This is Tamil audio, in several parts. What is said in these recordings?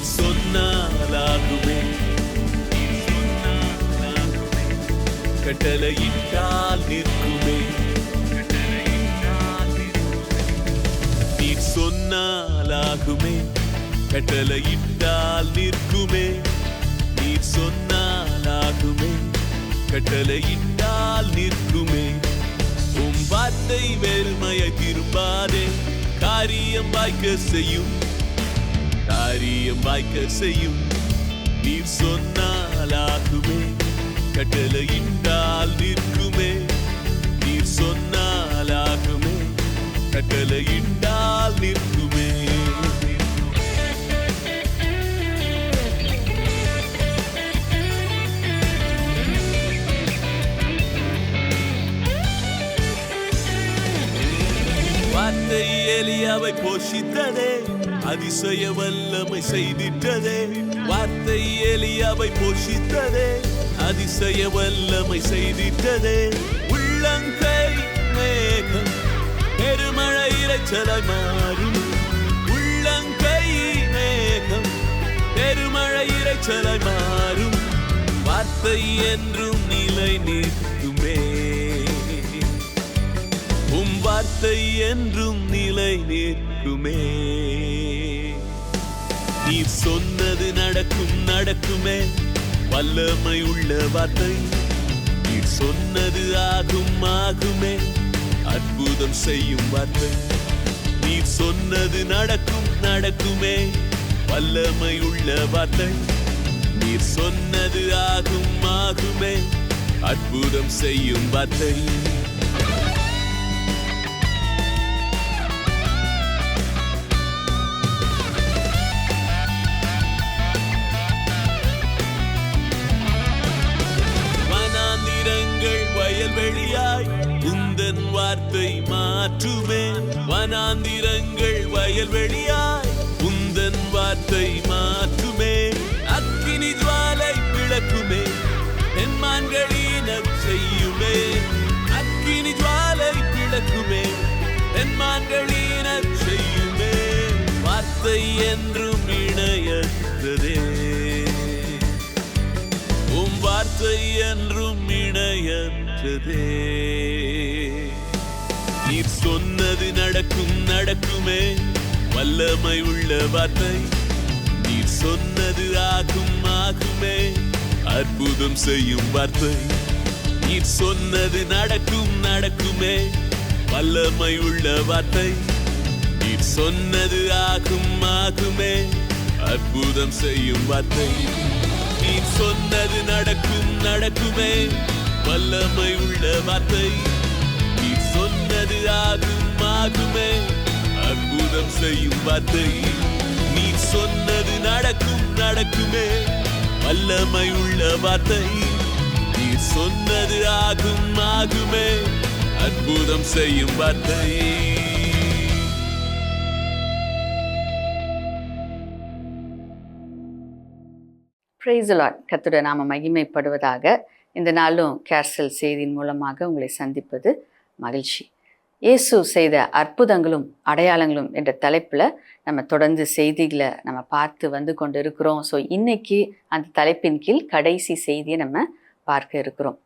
சொன்னாலாகுமே, கட்டளையிட்டால் நிற்குமே, நீ சொன்னாலாகுமே, கட்டளையிட்டால் நிற்குமே, நீ சொன்னாலாகுமே, கட்டளையிட்டால் நிற்குமே. உம் வார்த்தை வெறுமையை திரும்பாதே, காரியம் வாய்க்க செய்யும், காரியம் வாய்க்க செய்யும். நீர் சொன்னாலாகுமே, கட்டளையிட்டால் நிற்குமே, நீர் சொன்னாலாகுமே, கட்டளையிட்டால் நிற்குமே. வார்த்தை எலியாவை போஷித்ததே, அதிசய வல்லமை செய்திட்டதே. வார்த்தை எலியாவை போஷித்ததே, அதிசய வல்லமை செய்திட்டதே. உள்ளங்கை மேகம் பெருமழை இரைச்சலாய் மாறும், உள்ளங்கை மேகம் பெருமழை இரைச்சலாய் மாறும். வார்த்தை என்றும் நிலை நிற்குமே, உம் வார்த்தை என்றும் நிலை நிற்குமே. நீர் சொன்னது நடக்கும், நடக்குமே, வல்லமை உள்ள வார்த்தை. நீர் சொன்னது ஆகும், ஆகுமே, அற்புதம் செய்யும் வார்த்தை. நீர் சொன்னது நடக்கும், நடக்குமே, வல்லமை உள்ள வார்த்தை. நீர் சொன்னது ஆகும், ஆகுமே, அற்புதம் செய்யும் வார்த்தை. வயல்வெளியாய் உந்தன் வார்த்தை மாற்றுமே, வனாந்திரங்கள் வயல்வெளியாய் உந்தன் வார்த்தை மாற்றுமே. அக்கினி ஜுவாலை விளக்குமே, பெண்மான்களினம் செய்யுமே. அக்கினி ஜுவாலை விளக்குமே, பெண்மான்களினம் செய்யுமே. வார்த்தை என்றும் இணையற்றதே, உம் வார்த்தை என்றும் இணையற்றதே. நீர் சொன்னது நடக்கும், நடக்குமே, வல்லமை உள்ள வார்த்தை. நீர் சொன்னது ஆகும், ஆகுமே, அற்புதம் செய்யும் வார்த்தை. நீர் சொன்னது நடக்கும், நடக்குமே, வல்லமை உள்ள வார்த்தை. நீர் சொன்னது ஆகும், ஆகுமே, அற்புதம் செய்யும் வார்த்தை. நீர் சொன்னது நடக்கும், நடக்குமே, வல்லமை உள்ள வார்த்தை. நீர் சொன்னது ஆகும், ஆகுமே, அற்புதம் செய்யும் வார்த்தை. நீர் சொன்னது நடக்கும், நடக்குமே, வல்லமை உள்ள வார்த்தை. நீர் சொன்னது ஆகும், ஆகுமே, அற்புதம் செய்யும் வார்த்தை. Praise the Lord. கர்த்தருடைய நாம மகிமைப்படுவதாக. இந்த நாளும் கேர்சல் செய்தியின் மூலமாக உங்களை சந்திப்பது மகிழ்ச்சி. இயேசு செய்த அற்புதங்களும் அடையாளங்களும் என்ற தலைப்பில் நம்ம தொடர்ந்து செய்திகளை நம்ம பார்த்து வந்து கொண்டு இருக்கிறோம். ஸோ இன்னைக்கு அந்த தலைப்பின் கீழ் கடைசி செய்தியை நம்ம பார்க்க இருக்கிறோம்.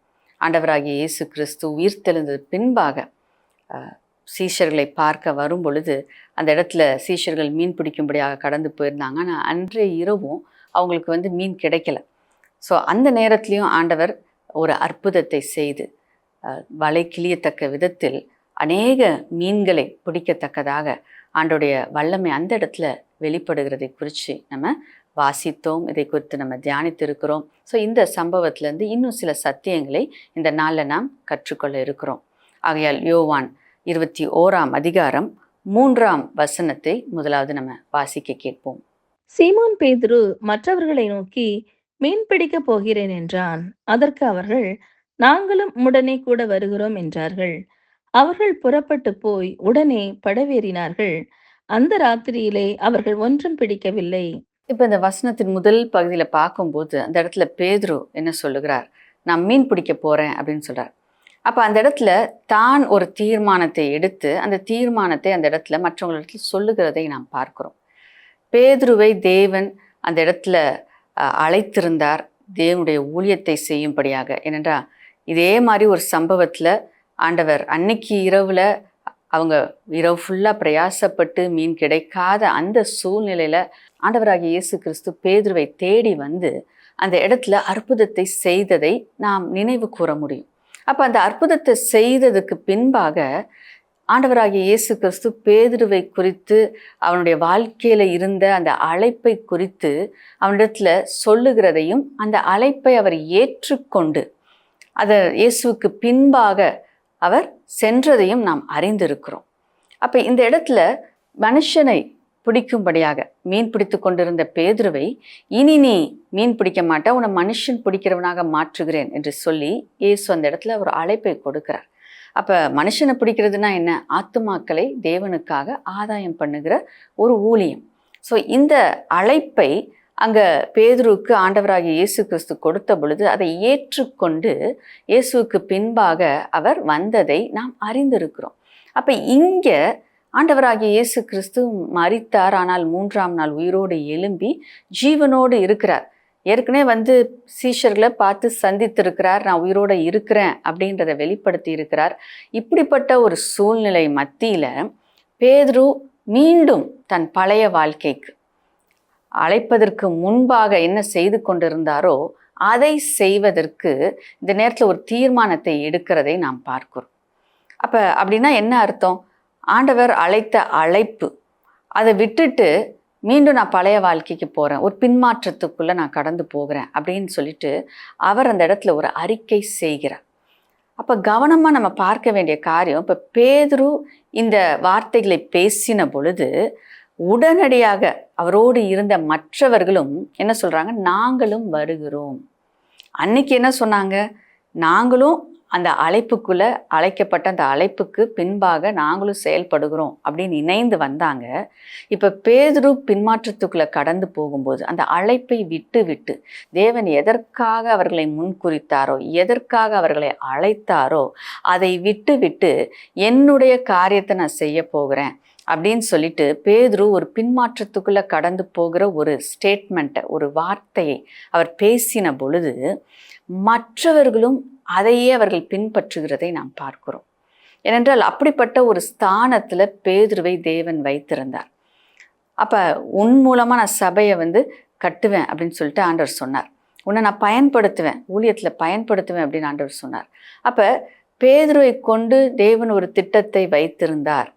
ஆண்டவராகிய இயேசு கிறிஸ்து உயிர்த்தெழுந்தது பின்பாக சீஷர்களை பார்க்க வரும் பொழுது அந்த இடத்துல சீஷர்கள் மீன் பிடிக்கும்படியாக கடந்து போயிருந்தாங்க. ஆனால் அன்றைய இரவும் அவங்களுக்கு மீன் கிடைக்கல. ஸோ அந்த நேரத்துலையும் ஆண்டவர் ஒரு அற்புதத்தை செய்து வலை கிளியத்தக்க விதத்தில் அநேக மீன்களை பிடிக்கத்தக்கதாக ஆண்டோடைய வல்லமை அந்த இடத்துல வெளிப்படுகிறதை குறித்து நம்ம வாசித்தோம். இதை குறித்து நம்ம தியானித்திருக்கிறோம். ஸோ இந்த சம்பவத்திலேருந்து இன்னும் சில சத்தியங்களை இந்த நாளில் நாம் கற்றுக்கொள்ள இருக்கிறோம். ஆகையால் யோவான் 21ஆம் அதிகாரம் 3ஆம் வசனத்தை முதலாவது நம்ம வாசிக்க கேட்போம். சீமோன் பேதுரு மற்றவர்களை நோக்கி, மீன் பிடிக்க போகிறேன் என்றான். அதற்கு அவர்கள், நாங்களும் உடனே கூட வருகிறோம் என்றார்கள். அவர்கள் புறப்பட்டு போய் உடனே படவேறினார்கள். அந்த ராத்திரியிலே அவர்கள் ஒன்றும் பிடிக்கவில்லை. இப்போ இந்த வசனத்தின் முதல் பகுதியில் பார்க்கும்போது அந்த இடத்துல பேதுரு என்ன சொல்லுகிறார்? நான் மீன் பிடிக்க போறேன் அப்படின்னு சொல்றார். அப்போ அந்த இடத்துல தான் ஒரு தீர்மானத்தை எடுத்து அந்த தீர்மானத்தை அந்த இடத்துல மற்றவங்களிடத்தில் சொல்லுகிறதை நாம் பார்க்கிறோம். பேதுருவை தேவன் அந்த இடத்துல அழைத்திருந்தார் தேவனுடைய ஊழியத்தை செய்யும்படியாக. ஏனென்றால் இதே மாதிரி ஒரு சம்பவத்தில் ஆண்டவர் அன்னைக்கு இரவில் அவங்க இரவு ஃபுல்லாக பிரயாசப்பட்டு மீன் கிடைக்காத அந்த சூழ்நிலையில் ஆண்டவராகிய இயேசு கிறிஸ்து பேதுருவை தேடி வந்து அந்த இடத்துல அற்புதத்தை செய்ததை நாம் நினைவு கூற முடியும். அப்போ அந்த அற்புதத்தை செய்ததுக்கு பின்பாக ஆண்டவராகிய இயேசு கிறிஸ்து பேதுருவை குறித்து அவனுடைய வாழ்க்கையில் இருந்த அந்த அழைப்பை குறித்து அவனிடத்துல சொல்லுகிறதையும் அந்த அழைப்பை அவர் ஏற்றுக்கொண்டு அதை இயேசுவுக்கு பின்பாக அவர் சென்றதையும் நாம் அறிந்திருக்கிறோம். அப்போ இந்த இடத்துல மனுஷனை பிடிக்கும்படியாக மீன் பிடித்து கொண்டிருந்த பேதுருவை இனி நீ மீன் பிடிக்க மாட்டா, உன்னை மனுஷன் பிடிக்கிறவனாக மாற்றுகிறேன் என்று சொல்லி இயேசு அந்த இடத்துல ஒரு அழைப்பை கொடுக்கிறார். அப்போ மனுஷனை பிடிக்கிறதுனா என்ன? ஆத்துமாக்களை தேவனுக்காக ஆதாயம் பண்ணுகிற ஒரு ஊழியம். ஸோ இந்த அழைப்பை அங்கே பேதுருவுக்கு ஆண்டவராகிய இயேசு கிறிஸ்து கொடுத்த பொழுது அதை ஏற்றுக்கொண்டு இயேசுவுக்கு பின்பாக அவர் வந்ததை நாம் அறிந்திருக்கிறோம். அப்போ இங்கே ஆண்டவராகிய இயேசு கிறிஸ்து மரித்தார், ஆனால் 3ஆம் நாள் உயிரோடு எழும்பி ஜீவனோடு இருக்கிறார். ஏற்கனவே வந்து சீஷர்களை பார்த்து சந்தித்திருக்கிறார், நான் உயிரோடு இருக்கிறேன் அப்படின்றத வெளிப்படுத்தி இருக்கிறார். இப்படிப்பட்ட ஒரு சூழ்நிலை மத்தியில் பேதுரு மீண்டும் தன் பழைய வாழ்க்கைக்கு அழைப்பதற்கு முன்பாக என்ன செய்து கொண்டிருந்தாரோ அதை செய்வதற்கு இந்த நேரத்தில் ஒரு தீர்மானத்தை எடுக்கிறதை நாம் பார்க்கிறோம். அப்போ அப்படின்னா என்ன அர்த்தம்? ஆண்டவர் அழைத்த அழைப்பு அதை விட்டுட்டு மீண்டும் நான் பழைய வாழ்க்கைக்கு போகிறேன், ஒரு பின்மாற்றத்துக்குள்ளே நான் கடந்து போகிறேன் அப்படின்னு சொல்லிட்டு அவர் அந்த இடத்துல ஒரு அறிக்கை செய்கிறார். அப்போ கவனமாக நம்ம பார்க்க வேண்டிய காரியம், இப்போ பேதுரு இந்த வார்த்தைகளை பேசின பொழுது உடனடியாக அவரோடு இருந்த மற்றவர்களும் என்ன சொல்கிறாங்க? நாங்களும் வருகிறோம். அன்னைக்கு என்ன சொன்னாங்க? நாங்களும் அந்த அழைப்புக்குள்ளே அழைக்கப்பட்ட அந்த அழைப்புக்கு பின்பாக நாங்களும் செயல்படுகிறோம் அப்படின்னு இணைந்து வந்தாங்க. இப்போ பேதுரு பின்மாற்றத்துக்குள்ளே கடந்து போகும்போது அந்த அழைப்பை விட்டு விட்டு தேவன் எதற்காக அவர்களை முன்குறித்தாரோ, எதற்காக அவர்களை அழைத்தாரோ அதை விட்டு விட்டு என்னுடைய காரியத்தை நான் செய்ய போகிறேன் அப்படின்னு சொல்லிட்டு பேதுரு ஒரு பின்மாற்றத்துக்குள்ளே கடந்து போகிற ஒரு ஸ்டேட்மெண்ட்டை, ஒரு வார்த்தையை அவர் பேசின பொழுது மற்றவர்களும் அதையே அவர்கள் பின்பற்றுகிறதை நாம் பார்க்கிறோம். ஏனென்றால் அப்படிப்பட்ட ஒரு ஸ்தானத்தில் பேதுருவை தேவன் வைத்திருந்தார். அப்போ உன் மூலமாக நான் சபையை வந்து கட்டுவேன் அப்படின்னு சொல்லிட்டு ஆண்டவர் சொன்னார். உன்னை நான் பயன்படுத்துவேன், ஊழியத்தில் பயன்படுத்துவேன் அப்படின்னு ஆண்டவர் சொன்னார். அப்போ பேதுருவை கொண்டு தேவன் ஒரு திட்டத்தை வைத்திருந்தார்.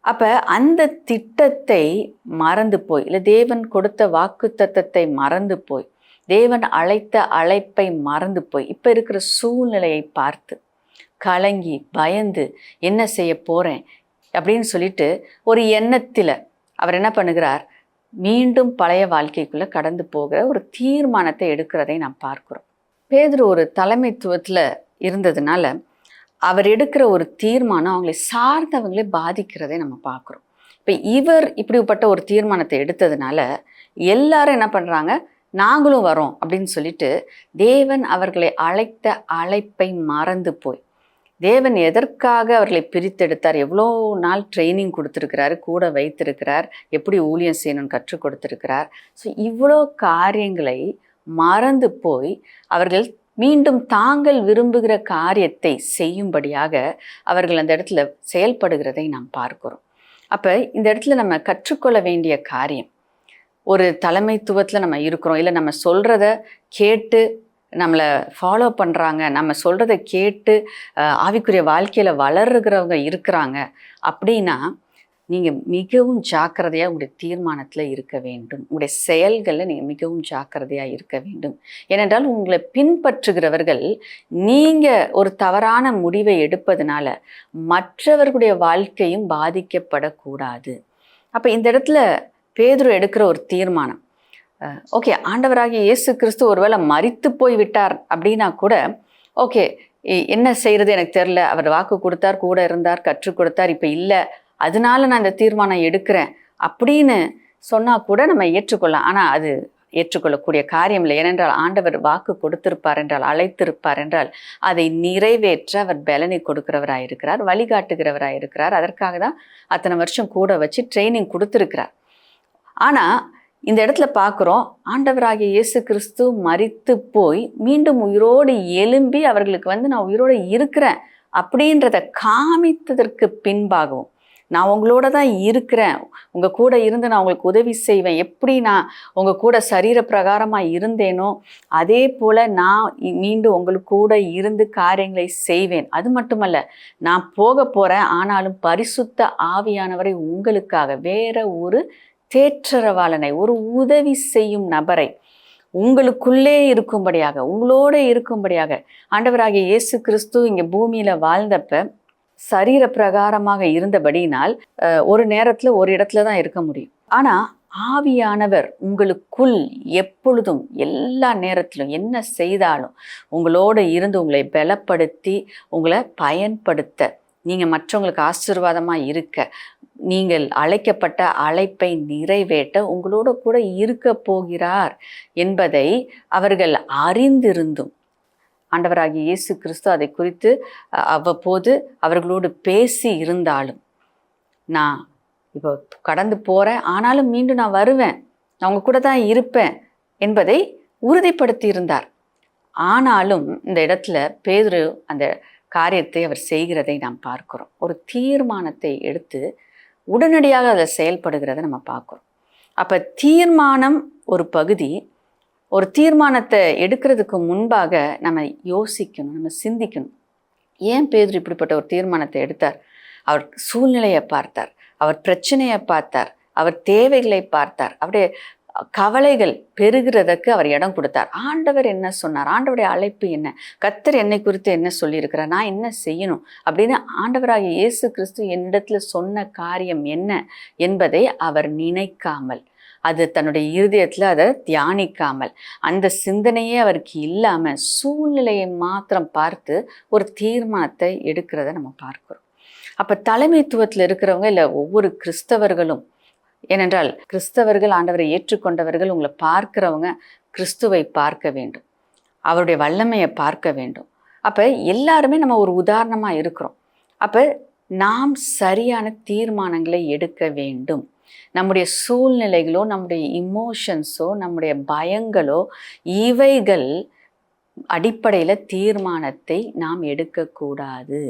அப்போ அந்த திட்டத்தை மறந்து போய், இல்லை தேவன் கொடுத்த வாக்குத்தத்தத்தை மறந்து போய், தேவன் அழைத்த அழைப்பை மறந்து போய் இப்போ இருக்கிற சூழ்நிலையை பார்த்து கலங்கி பயந்து என்ன செய்ய போகிறேன் அப்படின்னு சொல்லிட்டு ஒரு எண்ணத்தில் அவர் என்ன பண்ணுகிறார்? மீண்டும் பழைய வாழ்க்கைக்குள்ளே கடந்து போகிற ஒரு தீர்மானத்தை எடுக்கிறதை நாம் பார்க்குறோம். பேதுரு ஒரு தலைமைத்துவத்தில் இருந்ததுனால அவர் எடுக்கிற ஒரு தீர்மானம் அவங்களை சார்ந்தவங்களே பாதிக்கிறதை நம்ம பார்க்குறோம். இப்போ இவர் இப்படிப்பட்ட ஒரு தீர்மானத்தை எடுத்ததுனால எல்லாரும் என்ன பண்ணுறாங்க? நாங்களும் வரோம் அப்படின்னு சொல்லிட்டு தேவன் அவர்களை அழைத்த அழைப்பை மறந்து போய், தேவன் எதற்காக அவர்களை பிரித்தெடுத்தார், எவ்வளோ நாள் ட்ரைனிங் கொடுத்துருக்கிறாரு, கூட வைத்திருக்கிறார், எப்படி ஊழியம் செய்யணும்னு கற்றுக் கொடுத்துருக்கிறார். ஸோ இவ்வளோ காரியங்களை மறந்து போய் அவர்கள் மீண்டும் தாங்கள் விரும்புகிற காரியத்தை செய்யும்படியாக அவர்கள் அந்த இடத்துல செயல்படுகிறதை நாம் பார்க்கிறோம். அப்போ இந்த இடத்துல நம்ம கற்றுக்கொள்ள வேண்டிய காரியம், ஒரு தலைமைத்துவத்தில் நம்ம இருக்கிறோம், இல்லை நம்ம சொல்கிறத கேட்டு நம்மளை ஃபாலோ பண்ணுறாங்க, நம்ம சொல்கிறத கேட்டு ஆவிக்குரிய வாழ்க்கையில் வளர்கிறவங்க இருக்கிறாங்க அப்படின்னா நீங்கள் மிகவும் ஜாக்கிரதையாக உங்களுடைய தீர்மானத்தில் இருக்க வேண்டும், உங்களுடைய செயல்களில் நீங்கள் மிகவும் ஜாக்கிரதையாக இருக்க வேண்டும். ஏனென்றால் உங்களை பின்பற்றுகிறவர்கள் நீங்கள் ஒரு தவறான முடிவை எடுப்பதனால மற்றவர்களுடைய வாழ்க்கையும் பாதிக்கப்படக்கூடாது. அப்போ இந்த இடத்துல பேதுரு எடுக்கிற ஒரு தீர்மானம், ஓகே, ஆண்டவராகிய இயேசு கிறிஸ்து ஒருவேளை மரித்து போய் விட்டார் அப்படின்னா கூட ஓகே, என்ன செய்கிறது எனக்கு தெரில, அவர் வாக்கு கொடுத்தார், கூட இருந்தார், கற்றுக் கொடுத்தார், இப்போ இல்லை, அதனால நான் இந்த தீர்மானம் எடுக்கிறேன் அப்படின்னு சொன்னால் கூட நம்ம ஏற்றுக்கொள்ளலாம். ஆனால் அது ஏற்றுக்கொள்ளக்கூடிய காரியம் இல்லை. ஏனென்றால் ஆண்டவர் வாக்கு கொடுத்திருப்பார் என்றால், அழைத்திருப்பார் என்றால் அதை நிறைவேற்ற அவர் பலனை கொடுக்கிறவராயிருக்கிறார், வழிகாட்டுகிறவராயிருக்கிறார். அதற்காக தான் அத்தனை வருஷம் கூட வச்சு ட்ரைனிங் கொடுத்துருக்கிறார். ஆனால் இந்த இடத்துல பார்க்குறோம், ஆண்டவராகிய இயேசு கிறிஸ்து மரித்து போய் மீண்டும் உயிரோடு எழும்பி அவர்களுக்கு நான் உயிரோடு இருக்கிறேன் அப்படின்றத காமித்ததற்கு பின்பாகவும், நான் உங்களோட தான் இருக்கிறேன், உங்கள் கூட இருந்து நான் உங்களுக்கு உதவி செய்வேன், எப்படி நான் உங்கள் கூட சரீர பிரகாரமாக இருந்தேனோ அதே போல் நான் மீண்டும் உங்களுக்கு கூட இருந்து காரியங்களை செய்வேன். அது மட்டுமல்ல, நான் போக போகிறேன், ஆனாலும் பரிசுத்த ஆவியானவரை உங்களுக்காக, வேற ஒரு தேற்றரவாளனை, ஒரு உதவி செய்யும் நபரை உங்களுக்குள்ளே இருக்கும்படியாக, உங்களோட இருக்கும்படியாக ஆண்டவராகிய இயேசு கிறிஸ்து இங்கே பூமியில் வாழ்ந்தப்ப சரீர பிரகாரமாக இருந்தபடினால் ஒரு நேரத்தில் ஒரு இடத்துல தான் இருக்க முடியும். ஆனால் ஆவியானவர் உங்களுக்குள் எப்பொழுதும் எல்லா நேரத்திலும் என்ன செய்தாலும் உங்களோட இருந்து உங்களை பலப்படுத்தி உங்களை பயன்படுத்த, நீங்கள் மற்றவங்களுக்கு ஆசீர்வாதமாக இருக்க, நீங்கள் அழைக்கப்பட்ட அழைப்பை நிறைவேற்ற உங்களோட கூட இருக்க போகிறார் என்பதை அவர்கள் அறிந்திருந்தும் ஆண்டவராகிய இயேசு கிறிஸ்து அதை குறித்து அவ்வப்போது அவர்களோடு பேசி இருந்தாலும், நான் இப்போ கடந்து போகிறேன், ஆனாலும் மீண்டும் நான் வருவேன், நான் அவங்க கூட தான் இருப்பேன் என்பதை உறுதிப்படுத்தி இருந்தார். ஆனாலும் இந்த இடத்துல பேதுரு அந்த காரியத்தை அவர் செய்கிறதை நாம் பார்க்கிறோம். ஒரு தீர்மானத்தை எடுத்து உடனடியாக அதில் செயல்படுகிறத நம்ம பார்க்குறோம். அப்போ தீர்மானம் ஒரு பகுதி. ஒரு தீர்மானத்தை எடுக்கிறதுக்கு முன்பாக நம்ம யோசிக்கணும், நம்ம சிந்திக்கணும். ஏன் பேதுரு இப்படிப்பட்ட ஒரு தீர்மானத்தை எடுத்தார்? அவர் சூழ்நிலையை பார்த்தார், அவர் பிரச்சனையை பார்த்தார், அவர் தேவைகளை பார்த்தார், அவருடைய கவலைகள் பெருகிறதுக்கு அவர் இடம் கொடுத்தார். ஆண்டவர் என்ன சொன்னார், ஆண்டவருடைய அழைப்பு என்ன, கர்த்தர் என்னை குறித்து என்ன சொல்லியிருக்கிறார், நான் என்ன செய்யணும் அப்படின்னு ஆண்டவராகிய இயேசு கிறிஸ்து என்னிடத்துல சொன்ன காரியம் என்ன என்பதை அவர் நினைக்காமல், அது தன்னுடைய இருதயத்தில் அதை தியானிக்காமல், அந்த சிந்தனையே அவருக்கு இல்லாமல் சூழ்நிலையை மாத்திரம் பார்த்து ஒரு தீர்மானத்தை எடுக்கிறத நம்ம பார்க்கிறோம். அப்போ தலைமைத்துவத்தில் இருக்கிறவங்க இல்லை ஒவ்வொரு கிறிஸ்தவர்களும், ஏனென்றால் கிறிஸ்தவர்கள் ஆண்டவரை ஏற்றுக்கொண்டவர்கள், உங்களை பார்க்கிறவங்க கிறிஸ்துவை பார்க்க வேண்டும், அவருடைய வல்லமையை பார்க்க வேண்டும். அப்போ எல்லாருமே நம்ம ஒரு உதாரணமாக இருக்கிறோம். அப்போ நாம் சரியான தீர்மானங்களை எடுக்க வேண்டும். நம்முடைய சூழ்நிலைகளோ, நம்முடைய இமோஷன்ஸோ, நம்முடைய பயங்களோ, இவைகள் அடிப்படையில் தீர்மானத்தை நாம் எடுக்கக்கூடாது.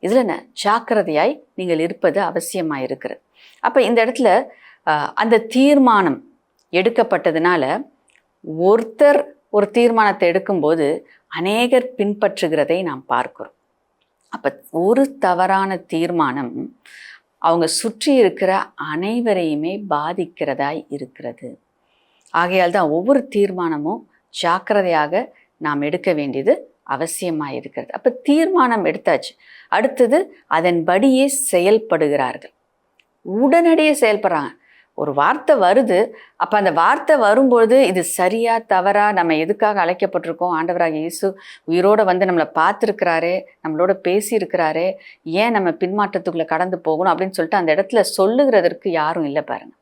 இதில் ஜாக்கிரதையாய் நீங்கள் இருப்பது அவசியமாக இருக்கிறது. அப்போ இந்த இடத்துல அந்த தீர்மானம் எடுக்கப்பட்டதுனால ஒருத்தர் ஒரு தீர்மானத்தை எடுக்கும்போது அநேகர் பின்பற்றுகிறதை நாம் பார்க்கிறோம். அப்போ ஒரு தவறான தீர்மானம் அவங்க சுற்றி இருக்கிற அனைவரையுமே பாதிக்கிறதாய் இருக்கிறது. ஆகையால் தான் ஒவ்வொரு தீர்மானமும் ஜாக்கிரதையாக நாம் எடுக்க வேண்டியது அவசியமாக இருக்கிறது. அப்போ தீர்மானம் எடுத்தாச்சு, அடுத்தது அதன்படியே செயல்படுகிறார்கள், உடனடியே செயல்படுறாங்க. ஒரு வார்த்தை வருது, அப்போ அந்த வார்த்தை வரும்பொழுது இது சரியா தவறா, நம்ம எதுக்காக அழைக்கப்பட்டிருக்கோம், ஆண்டவராகிய இயேசு உயிரோடு நம்மளை பார்த்துருக்கிறாரே, நம்மளோட பேசியிருக்கிறாரே, ஏன் நம்ம பின்மாற்றத்துக்குள்ளே கடந்து போகணும் அப்படின்னு சொல்லிட்டு அந்த இடத்துல சொல்லுகிறதற்கு யாரும் இல்லை பாருங்க.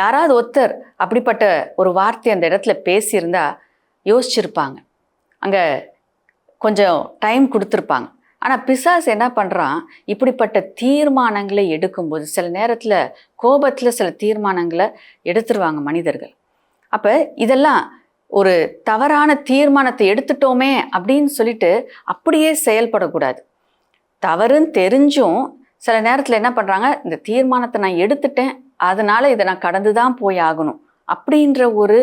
யாராவது ஒருத்தர் அப்படிப்பட்ட ஒரு வார்த்தை அந்த இடத்துல பேசியிருந்தா யோசிச்சிருப்பாங்க, அங்கே கொஞ்சம் டைம் கொடுத்துருப்பாங்க. ஆனால் பிசாசு என்ன பண்ணுறான், இப்படிப்பட்ட தீர்மானங்களை எடுக்கும்போது சில நேரத்தில் கோபத்தில் சில தீர்மானங்களை எடுத்துருவாங்க மனிதர்கள். அப்போ இதெல்லாம் ஒரு தவறான தீர்மானத்தை எடுத்துட்டோமே அப்படின்னு சொல்லிட்டு அப்படியே செயல்படக்கூடாது. தவறுன்னு தெரிஞ்சும் சில நேரத்தில் என்ன பண்ணுறாங்க, இந்த தீர்மானத்தை நான் எடுத்துட்டேன், அதனால் இதை நான் கடந்து தான் போய் ஆகணும் அப்படின்ற ஒரு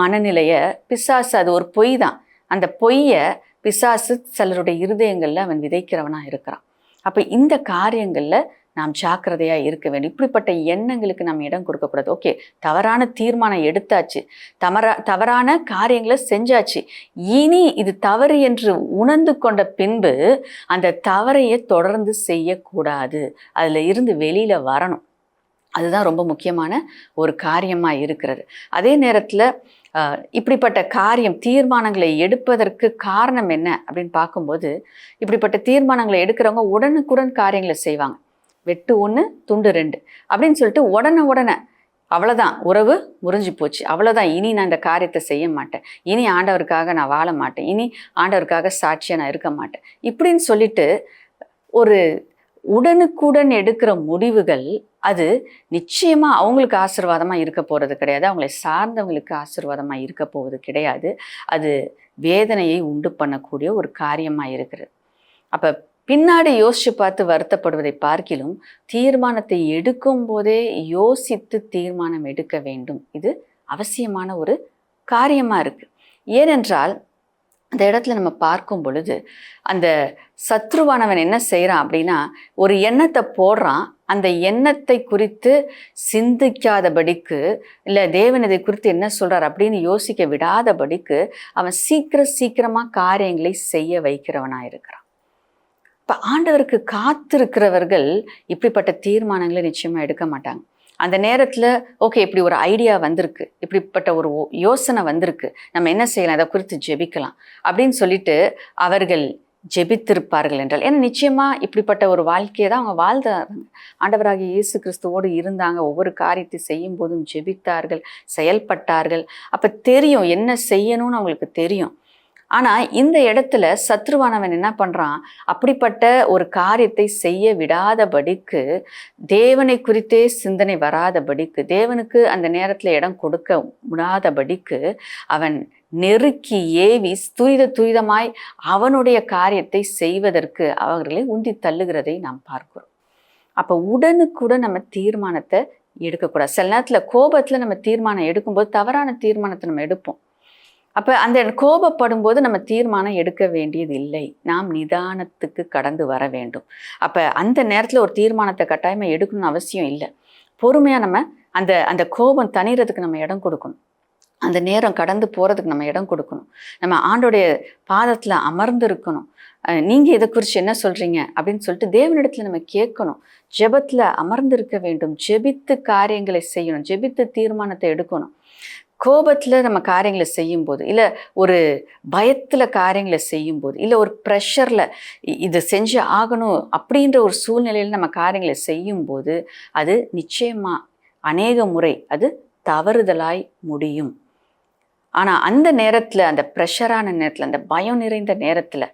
மனநிலையை பிசாசு, அது ஒரு பொய் தான், அந்த பொய்யை பிசாசு சிலருடைய இருதயங்களில் அவன் விதைக்கிறவனாக இருக்கிறான். அப்போ இந்த காரியங்களில் நாம் ஜாக்கிரதையாக இருக்க வேண்டும். இப்படிப்பட்ட எண்ணங்களுக்கு நம்ம இடம் கொடுக்கக்கூடாது. ஓகே, தவறான தீர்மானம் எடுத்தாச்சு, தவறான காரியங்களை செஞ்சாச்சு, இனி இது தவறு என்று உணர்ந்து கொண்ட பின்பு அந்த தவறையை தொடர்ந்து செய்யக்கூடாது, அதில் இருந்து வெளியில் வரணும். அதுதான் ரொம்ப முக்கியமான ஒரு காரியமாக இருக்கிறது. அதே நேரத்தில் இப்படிப்பட்ட காரியம் தீர்மானங்களை எடுப்பதற்கு காரணம் என்ன அப்படின்னு பார்க்கும்போது, இப்படிப்பட்ட தீர்மானங்களை எடுக்கிறவங்க உடனுக்குடன் காரியங்களை செய்வாங்க. வெட்டு 1 துண்டு 2 அப்படின்னு சொல்லிட்டு உடனே அவ்வளோதான், உறவு முறிஞ்சு போச்சு, அவ்வளோதான், இனி நான் இந்த காரியத்தை செய்ய மாட்டேன், இனி ஆண்டவருக்காக நான் வாழ மாட்டேன், இனி ஆண்டவருக்காக சாட்சியாக நான் இருக்க மாட்டேன் இப்படின்னு சொல்லிட்டு ஒரு உடனுக்குடன் எடுக்கிற முடிவுகள் அது நிச்சயமாக அவங்களுக்கு ஆசீர்வாதமாக இருக்க போகிறது கிடையாது, அவங்களை சார்ந்தவங்களுக்கு ஆசீர்வாதமாக இருக்க போவது கிடையாது. அது வேதனையை உண்டு பண்ணக்கூடிய ஒரு காரியமாக இருக்கிறது. அப்போ பின்னாடி யோசித்து பார்த்து வருத்தப்படுவதை பார்க்கிலும் தீர்மானத்தை எடுக்கும் போதே யோசித்து தீர்மானம் எடுக்க வேண்டும். இது அவசியமான ஒரு காரியமாக இருக்குது. ஏனென்றால் அந்த இடத்துல நம்ம பார்க்கும் பொழுது அந்த சத்ருவானவன் என்ன செய்கிறான் அப்படின்னா, ஒரு எண்ணத்தை போடுறான். அந்த எண்ணத்தை குறித்து சிந்திக்காதபடிக்கு, இல்லை தேவன் இதை குறித்து என்ன சொல்கிறார் அப்படின்னு யோசிக்க விடாதபடிக்கு அவன் சீக்கிரமாக காரியங்களை செய்ய வைக்கிறவனாக இருக்கிறான். இப்போ ஆண்டவருக்கு காத்திருக்கிறவர்கள் இப்படிப்பட்ட தீர்மானங்களை நிச்சயமாக எடுக்க மாட்டாங்க. அந்த நேரத்தில் ஓகே, இப்படி ஒரு ஐடியா வந்திருக்கு, இப்படிப்பட்ட ஒரு யோசனை வந்திருக்கு, நம்ம என்ன செய்யலாம், அதை குறித்து ஜெபிக்கலாம் அப்படின்னு சொல்லிட்டு அவர்கள் ஜெபித்திருப்பார்கள் என்றால், ஏன்னா நிச்சயமாக இப்படிப்பட்ட ஒரு வாழ்க்கையை தான் அவங்க வாழ்ந்தாங்க. ஆண்டவராகிய இயேசு கிறிஸ்துவோடு இருந்தாங்க, ஒவ்வொரு காரியத்தை செய்யும் போதும் ஜெபித்தார்கள், செயல்பட்டார்கள். அப்போ தெரியும் என்ன செய்யணும்னு அவங்களுக்கு தெரியும். ஆனால் இந்த இடத்துல சத்ருவானவன் என்ன பண்ணுறான், அப்படிப்பட்ட ஒரு காரியத்தை செய்ய விடாதபடிக்கு, தேவனை குறித்தே சிந்தனை வராதபடிக்கு, தேவனுக்கு அந்த நேரத்தில் இடம் கொடுக்க முடியாதபடிக்கு அவன் நெருக்கி ஏவி துரிதமாய் அவனுடைய காரியத்தை செய்வதற்கு அவர்களை உந்தி தள்ளுகிறதை நாம் பார்க்கிறோம். அப்போ உடனுக்குடன் நம்ம தீர்மானத்தை எடுக்கக்கூடாது. சில நேரத்தில் கோபத்தில் நம்ம தீர்மானம் எடுக்கும்போது தவறான தீர்மானத்தை நம்ம எடுப்போம். அப்போ அந்த கோபப்படும் போது நம்ம தீர்மானம் எடுக்க வேண்டியது இல்லை, நாம் நிதானத்துக்கு கடந்து வர வேண்டும். அப்போ அந்த நேரத்தில் ஒரு தீர்மானத்தை கட்டாயமாக எடுக்கணும்னு அவசியம் இல்லை. பொறுமையாக நம்ம அந்த கோபம் தணிகிறதுக்கு நம்ம இடம் கொடுக்கணும், அந்த நேரம் கடந்து போகிறதுக்கு நம்ம இடம் கொடுக்கணும். நம்ம ஆண்டோடைய பாதத்தில் அமர்ந்து இருக்கணும். நீங்கள் இதை குறித்து என்ன சொல்கிறீங்க அப்படின்னு சொல்லிட்டு தேவனிடத்தில் நம்ம கேட்கணும். ஜெபத்தில் அமர்ந்து இருக்க வேண்டும், ஜெபித்து காரியங்களை செய்யணும், ஜெபித்து தீர்மானத்தை எடுக்கணும். கோபத்தில் நம்ம காரியங்களை செய்யும்போது, இல்லை ஒரு பயத்தில் காரியங்களை செய்யும்போது, இல்லை ஒரு ப்ரெஷரில் இது செஞ்சு ஆகணும் அப்படின்ற ஒரு சூழ்நிலையில் நம்ம காரியங்களை செய்யும்போது அது நிச்சயமாக அநேக முறை அது தவறுதலாய் முடியும். ஆனால் அந்த நேரத்தில், அந்த ப்ரெஷரான நேரத்தில், அந்த பயம் நிறைந்த நேரத்தில்,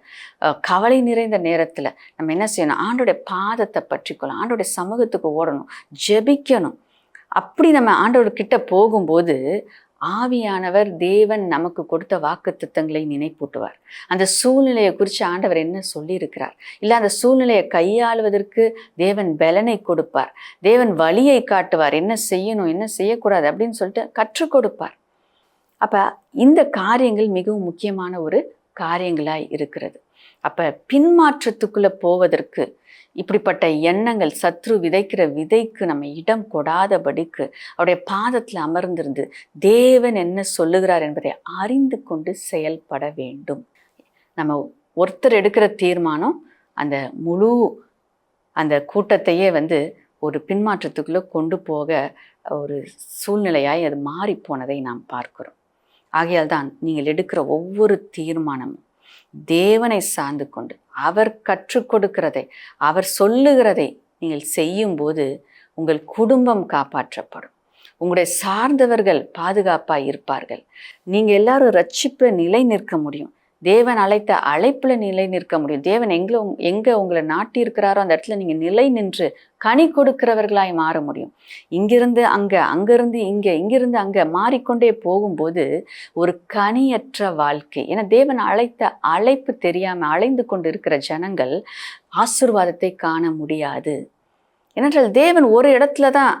கவலை நிறைந்த நேரத்தில் நம்ம என்ன செய்யணும், ஆண்டோடைய பாதத்தை பற்றிக்கொள்ளணும், ஆண்டோடைய சமூகத்துக்கு ஓடணும், ஜெபிக்கணும். அப்படி நம்ம ஆண்டவர்கிட்ட போகும்போது ஆவியானவர் தேவன் நமக்கு கொடுத்த வாக்குத்தத்தங்களை நினைப்பூட்டுவார். அந்த சூழ்நிலையை குறித்து ஆண்டவர் என்ன சொல்லியிருக்கிறார், இல்லை அந்த சூழ்நிலையை கையாளுவதற்கு தேவன் பலனை கொடுப்பார், தேவன் வழியை காட்டுவார், என்ன செய்யணும் என்ன செய்யக்கூடாது அப்படின்னு சொல்லிட்டு கற்றுக் கொடுப்பார். அப்போ இந்த காரியங்கள் மிகவும் முக்கியமான ஒரு காரியங்களாய் இருக்கிறது. அப்போ பின்மாற்றத்துக்குள்ளே போவதற்கு இப்படிப்பட்ட எண்ணங்கள், சத்ரு விதைக்கிற விதைக்கு நம்ம இடம் கொடாதபடிக்கு அவருடைய பாதத்தில் அமர்ந்திருந்து தேவன் என்ன சொல்லுகிறார் என்பதை அறிந்து கொண்டு செயல்பட வேண்டும். நம்ம ஒருத்தர் எடுக்கிற தீர்மானம் அந்த முழு அந்த கூட்டத்தையே ஒரு பின்மாற்றத்துக்குள்ளே கொண்டு போக ஒரு சூழ்நிலையாய் அது மாறி போனதை நாம் பார்க்கிறோம். ஆகையால் தான் நீங்கள் எடுக்கிற ஒவ்வொரு தீர்மானமும் தேவனை சார்ந்து கொண்டு அவர் கற்றுக் கொடுக்கிறதை, அவர் சொல்லுகிறதை நீங்கள் செய்யும்போது உங்கள் குடும்பம் காப்பாற்றப்படும், உங்களுடைய சார்ந்தவர்கள் பாதுகாப்பாக இருப்பார்கள், நீங்கள் எல்லாரும் ரட்சிப்பில் நிலை நிற்க முடியும், தேவன் அழைத்த அழைப்பில் நிலை நிற்க முடியும். தேவன் எங்கே உங்களை நாட்டி இருக்கிறாரோ அந்த இடத்துல நீங்கள் நிலை நின்று கனி கொடுக்கிறவர்களாய் மாற முடியும். இங்கிருந்து அங்கே, அங்கிருந்து இங்கே, இங்கிருந்து அங்கே மாறிக்கொண்டே போகும்போது ஒரு கனியற்ற வாழ்க்கை. ஏன்னா தேவன் அழைத்த அழைப்பு தெரியாமல் அலைந்து கொண்டு இருக்கிற ஜனங்கள் ஆசீர்வாதத்தை காண முடியாது. ஏனென்றால் தேவன் ஒரு இடத்துல தான்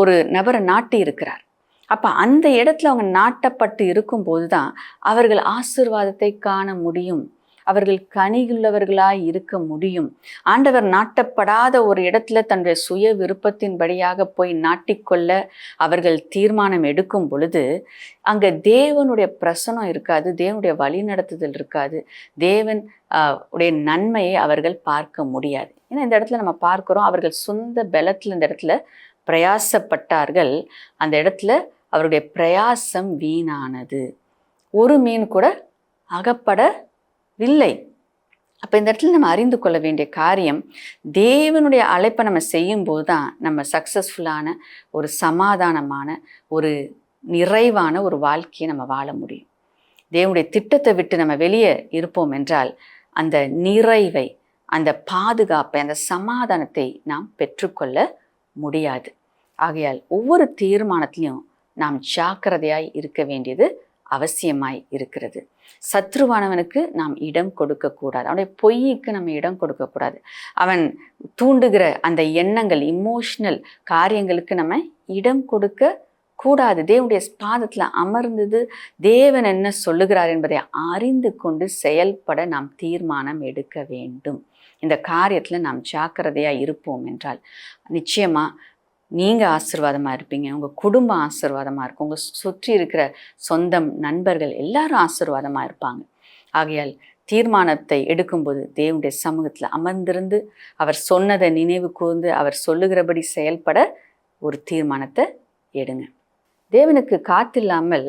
ஒரு நபரை நாட்டி இருக்கிறார். அப்போ அந்த இடத்துல அவங்க நாட்டப்பட்டு இருக்கும்போது தான் அவர்கள் ஆசீர்வாதத்தை காண முடியும், அவர்கள் கனியுள்ளவர்களாய் இருக்க முடியும். ஆண்டவர் நாட்டப்படாத ஒரு இடத்துல தன்னுடைய சுய விருப்பத்தின்படியாக போய் நாட்டிக்கொள்ள அவர்கள் தீர்மானம் எடுக்கும் பொழுது அங்கே தேவனுடைய பிரசனம் இருக்காது, தேவனுடைய வழி நடத்துதல் இருக்காது, தேவன் உடைய நன்மையை அவர்கள் பார்க்க முடியாது. ஏன்னா இந்த இடத்துல நம்ம பார்க்குறோம், அவர்கள் சொந்த பலத்தில் இந்த இடத்துல பிரயாசப்பட்டார்கள், அந்த இடத்துல அவருடைய பிரயாசம் வீணானது, ஒரு மீன் கூட அகப்படவில்லை. அப்போ இந்த இடத்துல நம்ம அறிந்து கொள்ள வேண்டிய காரியம், தேவனுடைய அழைப்பை நம்ம செய்யும்போது தான் நம்ம சக்ஸஸ்ஃபுல்லான ஒரு சமாதானமான ஒரு நிறைவான ஒரு வாழ்க்கையை நம்ம வாழ முடியும். தேவனுடைய திட்டத்தை விட்டு நம்ம வெளியே இருப்போம் என்றால் அந்த நிறைவை, அந்த பாதுகாப்பை, அந்த சமாதானத்தை நாம் பெற்றுக்கொள்ள முடியாது. ஆகையால் ஒவ்வொரு தீர்மானத்திலையும் நாம் ஜாக்கிரதையாய் இருக்க வேண்டியது அவசியமாய் இருக்கிறது. சத்ருவானவனுக்கு நாம் இடம் கொடுக்கக்கூடாது. அவனுடைய பொய்க்கு நம்ம இடம் கொடுக்கக்கூடாது. அவன் தூண்டுகிற அந்த எண்ணங்கள், இமோஷனல் காரியங்களுக்கு நம்ம இடம் கொடுக்க கூடாது. தேவனுடைய பாதத்தில் அமர்ந்தது தேவன் என்ன சொல்லுகிறார் என்பதை அறிந்து கொண்டு செயல்பட நாம் தீர்மானம் எடுக்க வேண்டும். இந்த காரியத்தில் நாம் ஜாக்கிரதையாக இருப்போம் என்றால் நிச்சயமாக நீங்கள் ஆசீர்வாதமாக இருப்பீங்க, உங்கள் குடும்பம் ஆசீர்வாதமாக இருக்கும், உங்கள் சுற்றி இருக்கிற சொந்தம், நண்பர்கள் எல்லாரும் ஆசீர்வாதமாக இருப்பாங்க. ஆகையால் தீர்மானத்தை எடுக்கும்போது தேவனுடைய சமூகத்தில் அமர்ந்திருந்து அவர் சொன்னதை நினைவு கூர்ந்து அவர் சொல்லுகிறபடி செயல்பட ஒரு தீர்மானத்தை எடுங்க. தேவனுக்கு காத்தில்லாமல்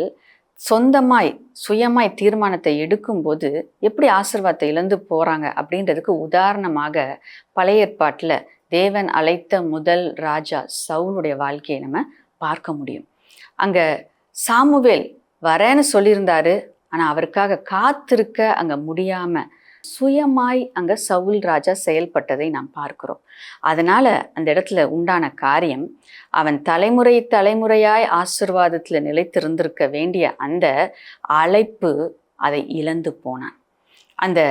சொந்தமாய் சுயமாய் தீர்மானத்தை எடுக்கும்போது எப்படி ஆசீர்வாதத்தை இழந்து போகிறாங்க அப்படின்றதுக்கு உதாரணமாக பழைய ஏற்பாட்டில் தேவன் அழைத்த முதல் ராஜா சவுலுடைய வாழ்க்கையை நம்ம பார்க்க முடியும். அங்கே சாமுவேல் வரேன்னு சொல்லியிருந்தாரு, ஆனால் அவருக்காக காத்திருக்க அங்கே முடியாமல் சுயமாய் அங்கே சவுல் ராஜா செயல்பட்டதை நாம் பார்க்கிறோம். அதனால் அந்த இடத்துல உண்டான காரியம், அவன் தலைமுறையாய் ஆசீர்வாதத்தில் நிலைத்திருந்திருக்க வேண்டிய அந்த அழைப்பு அதை இழந்து போனான். அந்த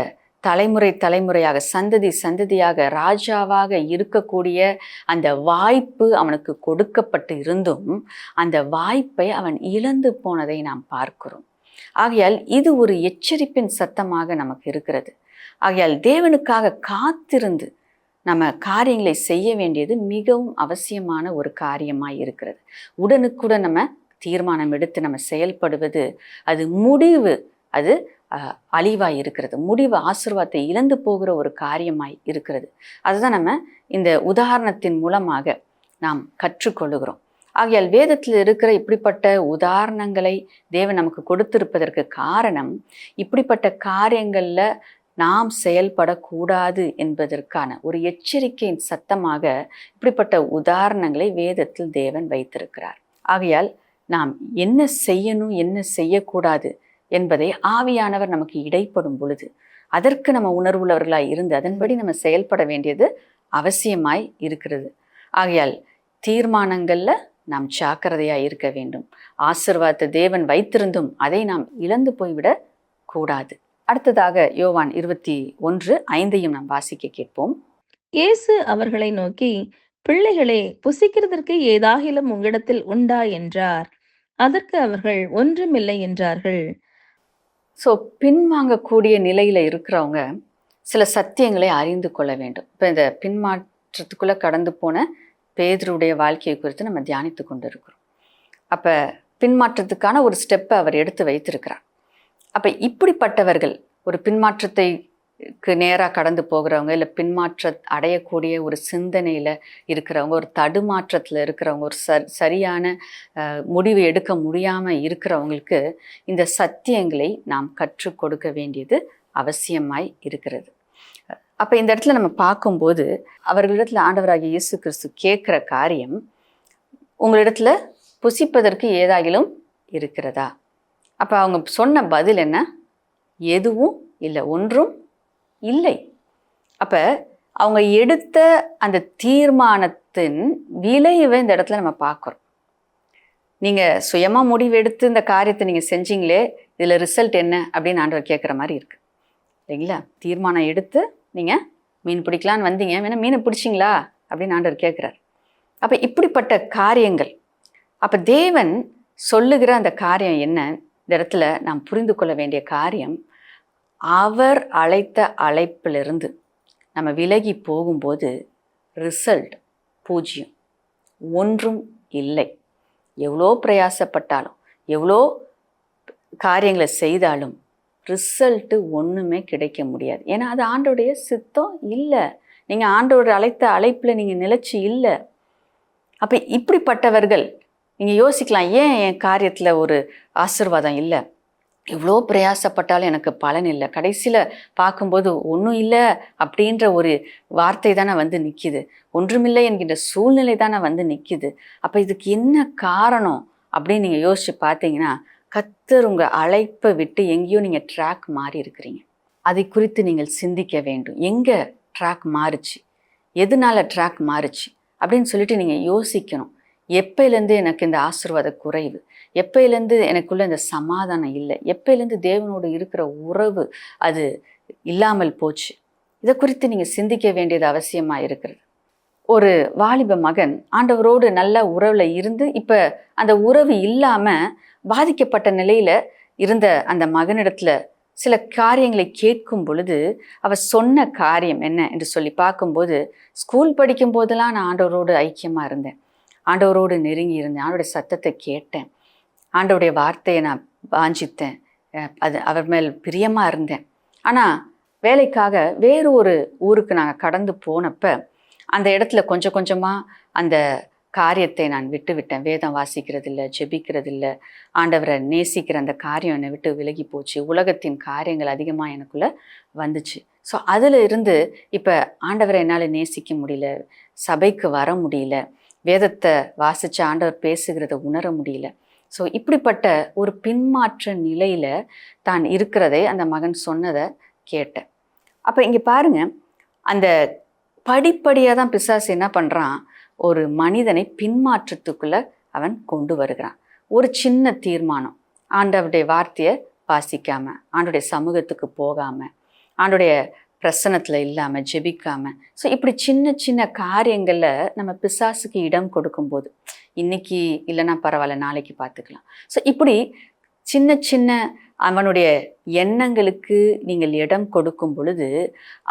தலைமுறையாக சந்ததியாக ராஜாவாக இருக்கக்கூடிய அந்த வாய்ப்பு அவனுக்கு கொடுக்கப்பட்டு இருந்தும் அந்த வாய்ப்பை அவன் இழந்து போனதை நாம் பார்க்கிறோம். ஆகையால் இது ஒரு எச்சரிப்பின் சத்தமாக நமக்கு இருக்கிறது. ஆகையால் தேவனுக்காக காத்திருந்து நம்ம காரியங்களை செய்ய வேண்டியது மிகவும் அவசியமான ஒரு காரியமாய் இருக்கிறது. உடனுக்குடன் நம்ம தீர்மானம் எடுத்து நம்ம செயல்படுவது, அது முடிவு அது அழிவாய் இருக்கிறது, முடிவு ஆசீர்வாதத்தை இழந்து போகிற ஒரு காரியமாய் இருக்கிறது. அதுதான் நம்ம இந்த உதாரணத்தின் மூலமாக நாம் கற்றுக்கொள்ளுகிறோம். ஆகையால் வேதத்தில் இருக்கிற இப்படிப்பட்ட உதாரணங்களை தேவன் நமக்கு கொடுத்திருப்பதற்கு காரணம், இப்படிப்பட்ட காரியங்களில் நாம் செயல்படக்கூடாது என்பதற்கான ஒரு எச்சரிக்கையின் சத்தமாக இப்படிப்பட்ட உதாரணங்களை வேதத்தில் தேவன் வைத்திருக்கிறார். ஆகையால் நாம் என்ன செய்யணும் என்ன செய்யக்கூடாது என்பதை ஆவியானவர் நமக்கு இடைப்படும் பொழுது அதற்கு நம்ம உணர்வுள்ளவர்களாய் இருந்து அதன்படி நம்ம செயல்பட வேண்டியது அவசியமாய் இருக்கிறது. ஆகையால் தீர்மானங்களில் நாம் ஜாக்கிரதையாக இருக்க வேண்டும். ஆசீர்வாதத்தை தேவன் வைத்திருந்தும் அதை நாம் இழந்து போய்விடக் கூடாது. அடுத்ததாக யோவான் 21:5 நாம் வாசிக்க கேட்போம். இயேசு அவர்களை நோக்கி, பிள்ளைகளே, புசிக்கிறதற்கு ஏதாகிலும் உங்களிடத்தில் உண்டா என்றார். அதற்கு அவர்கள் ஒன்றுமில்லை என்றார்கள். பின்வாங்கக்கூடிய நிலையில் இருக்கிறவங்க சில சத்தியங்களை அறிந்து கொள்ள வேண்டும். இப்போ இந்த பின்மாற்றத்துக்குள்ளே கடந்து போன பேதுருடைய வாழ்க்கையை குறித்து நம்ம தியானித்து கொண்டு இருக்கிறோம். அப்போ பின்மாற்றத்துக்கான ஒரு ஸ்டெப்பை அவர் எடுத்து வைத்திருக்கிறார். அப்போ இப்படிப்பட்டவர்கள் ஒரு பின்மாற்றத்தைக்கு நேராக கடந்து போகிறவங்க, இல்லை பின்மாற்ற அடையக்கூடிய ஒரு சிந்தனையில் இருக்கிறவங்க, ஒரு தடுமாற்றத்தில் இருக்கிறவங்க, ஒரு சரியான முடிவு எடுக்க முடியாமல் இருக்கிறவங்களுக்கு இந்த சத்தியங்களை நாம் கற்றுக் கொடுக்க வேண்டியது அவசியமாய் இருக்கிறது. அப்போ இந்த இடத்துல நம்ம பார்க்கும்போது அவர்களிடத்தில் ஆண்டவராகிய இயேசு கிறிஸ்து கேட்குற காரியம், உங்களிடத்துல புசிப்பதற்கு ஏதாகிலும் இருக்கிறதா? அப்போ அவங்க சொன்ன பதில் என்ன? எதுவும் இல்லை, ஒன்றும் இல்லை. அப்போ அவங்க எடுத்த அந்த தீர்மானத்தின் விளைவை இந்த இடத்துல நம்ம பார்க்குறோம். நீங்கள் சுயமாக முடிவெடுத்து இந்த காரியத்தை நீங்கள் செஞ்சீங்களே, இதில் ரிசல்ட் என்ன அப்படின்னு ஆண்டவர் கேட்குற மாதிரி இருக்குது இல்லைங்களா? தீர்மானம் எடுத்து நீங்கள் மீன் பிடிக்கலான்னு வந்தீங்க, வேணா மீனை பிடிச்சிங்களா அப்படின்னு ஆண்டவர் கேட்குறார். அப்போ இப்படிப்பட்ட காரியங்கள், அப்போ தேவன் சொல்லுகிற அந்த காரியம் என்ன? இந்த இடத்துல நாம் புரிந்து கொள்ள வேண்டிய காரியம், அவர் அழைத்த அழைப்பிலிருந்து நம்ம விலகி போகும்போது ரிசல்ட் 0, ஒன்றும் இல்லை. எவ்வளோ பிரயாசப்பட்டாலும் எவ்வளோ காரியங்களை செய்தாலும் ரிசல்ட்டு ஒன்றுமே கிடைக்க முடியாது. ஏன்னா அது ஆண்டோடைய சித்தம் இல்லை. நீங்கள் ஆண்டோட அழைத்த அழைப்பில் நீங்கள் நிலைச்சி இல்லை. அப்போ இப்படிப்பட்டவர்கள் நீங்கள் யோசிக்கலாம், ஏன் என் காரியத்தில் ஒரு ஆசீர்வாதம் இல்லை, எவ்வளோ பிரயாசப்பட்டாலும் எனக்கு பலன் இல்லை, கடைசியில் பார்க்கும்போது ஒன்றும் இல்லை அப்படின்ற ஒரு வார்த்தை தானே வந்து நிற்கிது, ஒன்றுமில்லை என்கின்ற சூழ்நிலை தானே வந்து நிற்கிது. அப்போ இதுக்கு என்ன காரணம் அப்படின்னு நீங்கள் யோசித்து பார்த்தீங்கன்னா, கர்த்தர் உங்கள் அழைப்பை விட்டு எங்கேயோ நீங்கள் ட்ராக் மாறி இருக்கிறீங்க. அதை குறித்து நீங்கள் சிந்திக்க வேண்டும். எங்கே ட்ராக் மாறுச்சு, எதனால ட்ராக் மாறுச்சு, அப்படின்னு சொல்லிட்டு நீங்கள் யோசிக்கணும். எப்பயிலேருந்து எனக்கு இந்த ஆசீர்வாத குறைவு, எப்பயிலேருந்து எனக்குள்ள இந்த சமாதானம் இல்லை, எப்பயிலேருந்து தேவனோடு இருக்கிற உறவு அது இல்லாமல் போச்சு, இதை குறித்து நீங்கள் சிந்திக்க வேண்டியது அவசியமாக இருக்கிறது. ஒரு வாலிப மகன் ஆண்டவரோடு நல்ல உறவில் இருந்து இப்போ அந்த உறவு இல்லாமல் பாதிக்கப்பட்ட நிலையில் இருந்த அந்த மகனிடத்தில் சில காரியங்களை கேட்கும் பொழுது அவர் சொன்ன காரியம் என்ன என்று சொல்லி பார்க்கும்போது, ஸ்கூல் படிக்கும் போதெல்லாம் நான் ஆண்டவரோடு ஐக்கியமாக இருந்தேன், ஆண்டவரோடு நெருங்கி இருந்தேன், ஆண்டோடைய சத்தத்தை கேட்டேன், ஆண்டவருடைய வார்த்தையை நான் வாஞ்சித்தேன், அது அவர் மேல் பிரியமாக இருந்தேன். ஆனால் வேலைக்காக வேறு ஒரு ஊருக்கு நாங்கள் கடந்து போனப்போ அந்த இடத்துல கொஞ்சம் கொஞ்சமாக அந்த காரியத்தை நான் விட்டு விட்டேன். வேதம் வாசிக்கிறதில்ல, ஜெபிக்கிறதில்ல, ஆண்டவரை நேசிக்கிற அந்த காரியம் என்னை விட்டு விலகி போச்சு. உலகத்தின் காரியங்கள் அதிகமாக எனக்குள்ளே வந்துச்சு. ஸோ அதில் இருந்து இப்போ ஆண்டவரை என்னால் நேசிக்க முடியல, சபைக்கு வர முடியல, வேதத்தை வாசித்து ஆண்டவர் பேசுகிறத உணர முடியல. ஸோ இப்படிப்பட்ட ஒரு பின்மாற்ற நிலையில் தான் இருக்கிறதை அந்த மகன் சொன்னதை கேட்டேன். அப்போ இங்கே பாருங்கள், அந்த படிப்படியாக தான் பிசாசு என்ன பண்ணுறான், ஒரு மனிதனை பின்மாற்றத்துக்குள்ளே அவன் கொண்டு வருகிறான். ஒரு சின்ன தீர்மானம், ஆண்டவருடைய வார்த்தையை வாசிக்காமல், ஆண்டோடைய சமூகத்துக்கு போகாமல், ஆண்டோடைய பிரசனத்தில் இல்லாமல், ஜெபிக்காமல், ஸோ இப்படி சின்ன சின்ன காரியங்களில் நம்ம பிசாசுக்கு இடம் கொடுக்கும்போது, இன்னைக்கு இல்லைன்னா பரவாயில்ல, நாளைக்கு பார்த்துக்கலாம், ஸோ இப்படி சின்ன சின்ன அவனுடைய எண்ணங்களுக்கு நீங்கள் இடம் கொடுக்கும் பொழுது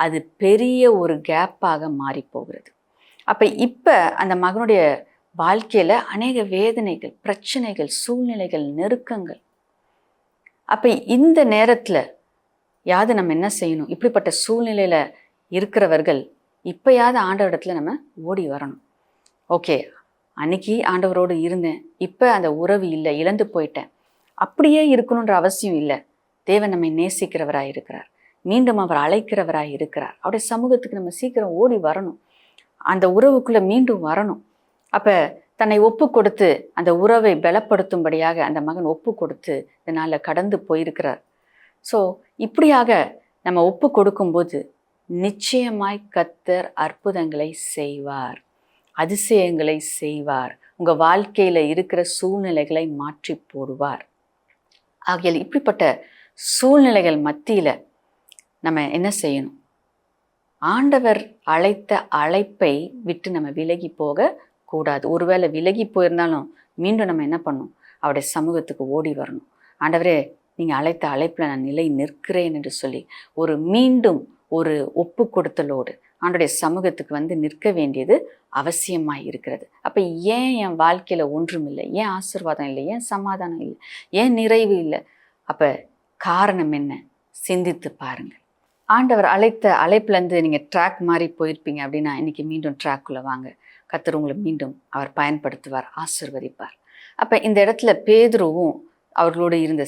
அது பெரிய ஒரு கேப்பாக மாறி போகிறது. அப்போ இப்போ அந்த மகனுடைய வாழ்க்கையில் அநேக வேதனைகள், பிரச்சனைகள், சூழ்நிலைகள், நெருக்கங்கள். அப்போ இந்த நேரத்தில் யாவது நம்ம என்ன செய்யணும்? இப்படிப்பட்ட சூழ்நிலையில் இருக்கிறவர்கள் இப்போயாவது ஆண்டவரிடத்துல நம்ம ஓடி வரணும். ஓகே, அன்னைக்கு ஆண்டவரோடு இருந்தேன், இப்போ அந்த உறவு இல்லை, இழந்து போயிட்டேன், அப்படியே இருக்கணுன்ற அவசியம் இல்லை. தேவன் நம்மை நேசிக்கிறவராக இருக்கிறார், மீண்டும் அவர் அழைக்கிறவராக இருக்கிறார். அவருடைய சமூகத்துக்கு நம்ம சீக்கிரம் ஓடி வரணும், அந்த உறவுக்குள்ளே மீண்டும் வரணும். அப்போ தன்னை ஒப்பு கொடுத்து அந்த உறவை பலப்படுத்தும்படியாக அந்த மகன் ஒப்பு கொடுத்து இதனால் கடந்து போயிருக்கிறார். ஸோ இப்படியாக நம்ம ஒப்பு கொடுக்கும்போது நிச்சயமாய் கர்த்தர் அற்புதங்களை செய்வார், அதிசயங்களை செய்வார், உங்கள் வாழ்க்கையில் இருக்கிற சூழ்நிலைகளை மாற்றி போடுவார். ஆகையால் இப்படிப்பட்ட சூழ்நிலைகள் மத்தியில் நம்ம என்ன செய்யணும்? ஆண்டவர் அழைத்த அழைப்பை விட்டு நம்ம விலகி போக கூடாது. ஒருவேளை விலகி போயிருந்தாலும் மீண்டும் நம்ம என்ன பண்ணணும்? அவருடைய சமூகத்துக்கு ஓடி வரணும். ஆண்டவரே, நீங்கள் அழைத்த அழைப்பில் நான் நிலை நிற்கிறேன் என்று சொல்லி மீண்டும் ஒரு ஒப்பு கொடுத்தலோடு ஆண்டோடைய சமூகத்துக்கு வந்து நிற்க வேண்டியது அவசியமாக இருக்கிறது. அப்போ ஏன் என் வாழ்க்கையில் ஒன்றும் இல்லை, ஏன் ஆசீர்வாதம் இல்லை, ஏன் சமாதானம் இல்லை, ஏன் நிறைவு இல்லை? அப்போ காரணம் என்ன? சிந்தித்து பாருங்கள். ஆண்டவர் அழைத்த அழைப்புலேருந்து நீங்கள் ட்ராக் மாதிரி போயிருப்பீங்க அப்படின்னா இன்றைக்கி மீண்டும் ட்ராக்குள்ளே வாங்க. கர்த்தர் உங்களை மீண்டும் அவர் பயன்படுத்துவார், ஆசீர்வதிப்பார். அப்போ இந்த இடத்துல பேதுருவும் அவர்களோடு இருந்த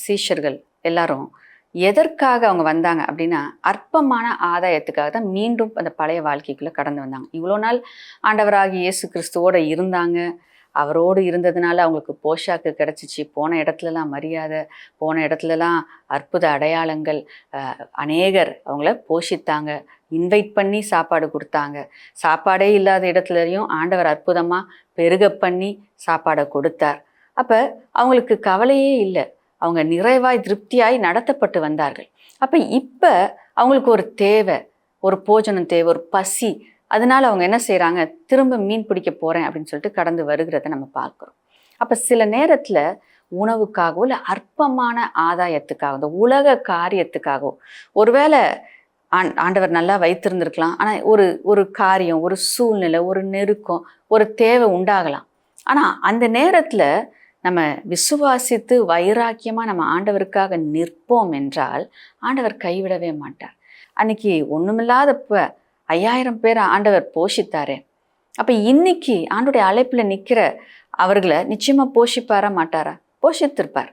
சீஷர்கள் எல்லாரும் எதற்காக அவங்க வந்தாங்க அப்படின்னா, அற்பமான ஆதாயத்துக்காக தான் மீண்டும் அந்த பழைய வாழ்க்கைக்குள்ளே கடந்து வந்தாங்க. இவ்வளோ நாள் ஆண்டவராகி இயேசு கிறிஸ்துவோடு இருந்தாங்க, அவரோடு இருந்ததுனால அவங்களுக்கு போஷாக்கு கிடச்சிச்சு, போன இடத்துலலாம் மரியாதை, போன இடத்துலலாம் அற்புத அடையாளங்கள், அநேகர் அவங்கள போஷித்தாங்க, இன்வைட் பண்ணி சாப்பாடு கொடுத்தாங்க. சாப்பாடே இல்லாத இடத்துலையும் ஆண்டவர் அற்புதமாக பெருக பண்ணி சாப்பாடை கொடுத்தார். அப்போ அவங்களுக்கு கவலையே இல்லை, அவங்க நிறைவாய் திருப்தியாய் நடத்தப்பட்டு வந்தார்கள். அப்போ இப்போ அவங்களுக்கு ஒரு தேவை, ஒரு போஜனம் தேவை, ஒரு பசி. அதனால அவங்க என்ன செய்கிறாங்க? திரும்ப மீன் பிடிக்க போகிறேன் அப்படின்னு சொல்லிட்டு கடந்து வருகிறத நம்ம பார்க்குறோம். அப்போ சில நேரத்தில் உணவுக்காகவோ இல்லை அற்பமான ஆதாயத்துக்காக, இந்த உலக காரியத்துக்காகவோ, ஒருவேளை ஆண்டவர் நல்லா வைத்திருந்திருக்கலாம், ஆனால் ஒரு காரியம், ஒரு சூழ்நிலை, ஒரு நெருக்கம், ஒரு தேவை உண்டாகலாம். ஆனால் அந்த நேரத்தில் நம்ம விசுவாசித்து வைராக்கியமாக நம்ம ஆண்டவருக்காக நிற்போம் என்றால் ஆண்டவர் கைவிடவே மாட்டார். அன்னைக்கு ஒன்றுமில்லாதப்ப 5000 பேர் ஆண்டவர் போஷித்தாரே, அப்போ இன்னைக்கு ஆண்டோடைய அழைப்பில் நிற்கிற அவர்களை நிச்சயமாக போஷிப்பாரா மாட்டாரா? போஷித்திருப்பார்.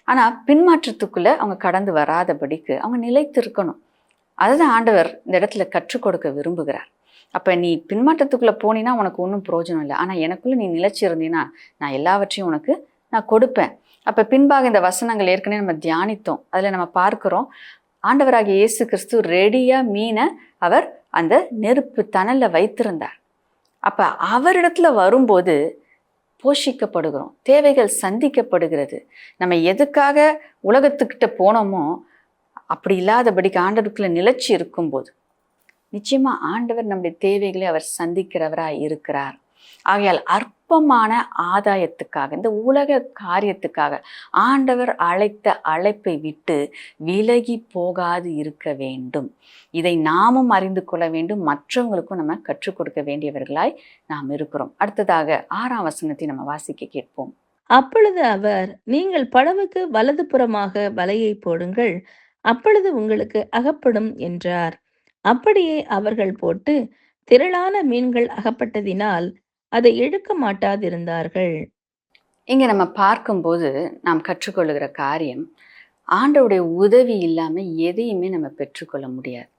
ஆனால் பின்மாற்றத்துக்குள்ளே அவங்க கடந்து வராதபடிக்கு அவங்க நிலைத்து இருக்கணும். அதுதான் ஆண்டவர் இந்த இடத்துல கற்றுக் கொடுக்க விரும்புகிறார். அப்போ நீ பின்மாற்றத்துக்குள்ளே போனீன்னா உனக்கு ஒன்றும் பிரயோஜனம் இல்லை, ஆனால் எனக்குள்ளே நீ நிலைச்சி இருந்தீன்னா நான் எல்லாவற்றையும் உனக்கு நான் கொடுப்பேன். அப்போ பின்பாக இந்த வசனங்கள் ஏற்கனவே நம்ம தியானித்தோம். அதில் நம்ம பார்க்குறோம், ஆண்டவராகிய இயேசு கிறிஸ்து ரெடியாக மீனை அவர் அந்த நெருப்பு தணலில் வைத்திருந்தார். அப்போ அவரிடத்துல வரும்போது போஷிக்கப்படுகிறோம், தேவைகள் சந்திக்கப்படுகிறது. நம்ம எதுக்காக உலகத்துக்கிட்ட போனோமோ அப்படி இல்லாதபடிக்கு ஆண்டவருக்குள்ள நிலைச்சி இருக்கும்போது நிச்சயமா ஆண்டவர் நம்முடைய தேவைகளை அவர் சந்திக்கிறவராய் இருக்கிறார். ஆகையால் அற்பமான ஆதாயத்துக்காக, இந்த உலக காரியத்துக்காக ஆண்டவர் அழைத்த அழைப்பை விட்டு விலகி போகாது இருக்க வேண்டும். இதை நாமும் அறிந்து கொள்ள வேண்டும், மற்றவங்களுக்கும் நம்ம கற்றுக் கொடுக்க வேண்டியவர்களாய் நாம் இருக்கிறோம். அடுத்ததாக 6ஆம் வசனத்தை நம்ம வாசிக்க கேட்போம். அப்பொழுது அவர், நீங்கள் படவுக்கு வலது புறமாக வலையை போடுங்கள், அப்பொழுது உங்களுக்கு அகப்படும் என்றார். அப்படியே அவர்கள் போட்டு திரளான மீன்கள் அகப்பட்டதினால் அதை இழுக்க மாட்டாதிருந்தார்கள். இங்க நம்ம பார்க்கும்போது நாம் கற்றுக்கொள்ளுகிற காரியம், ஆண்டவருடைய உதவி இல்லாம எதையுமே நம்ம பெற்றுக்கொள்ள முடியாது.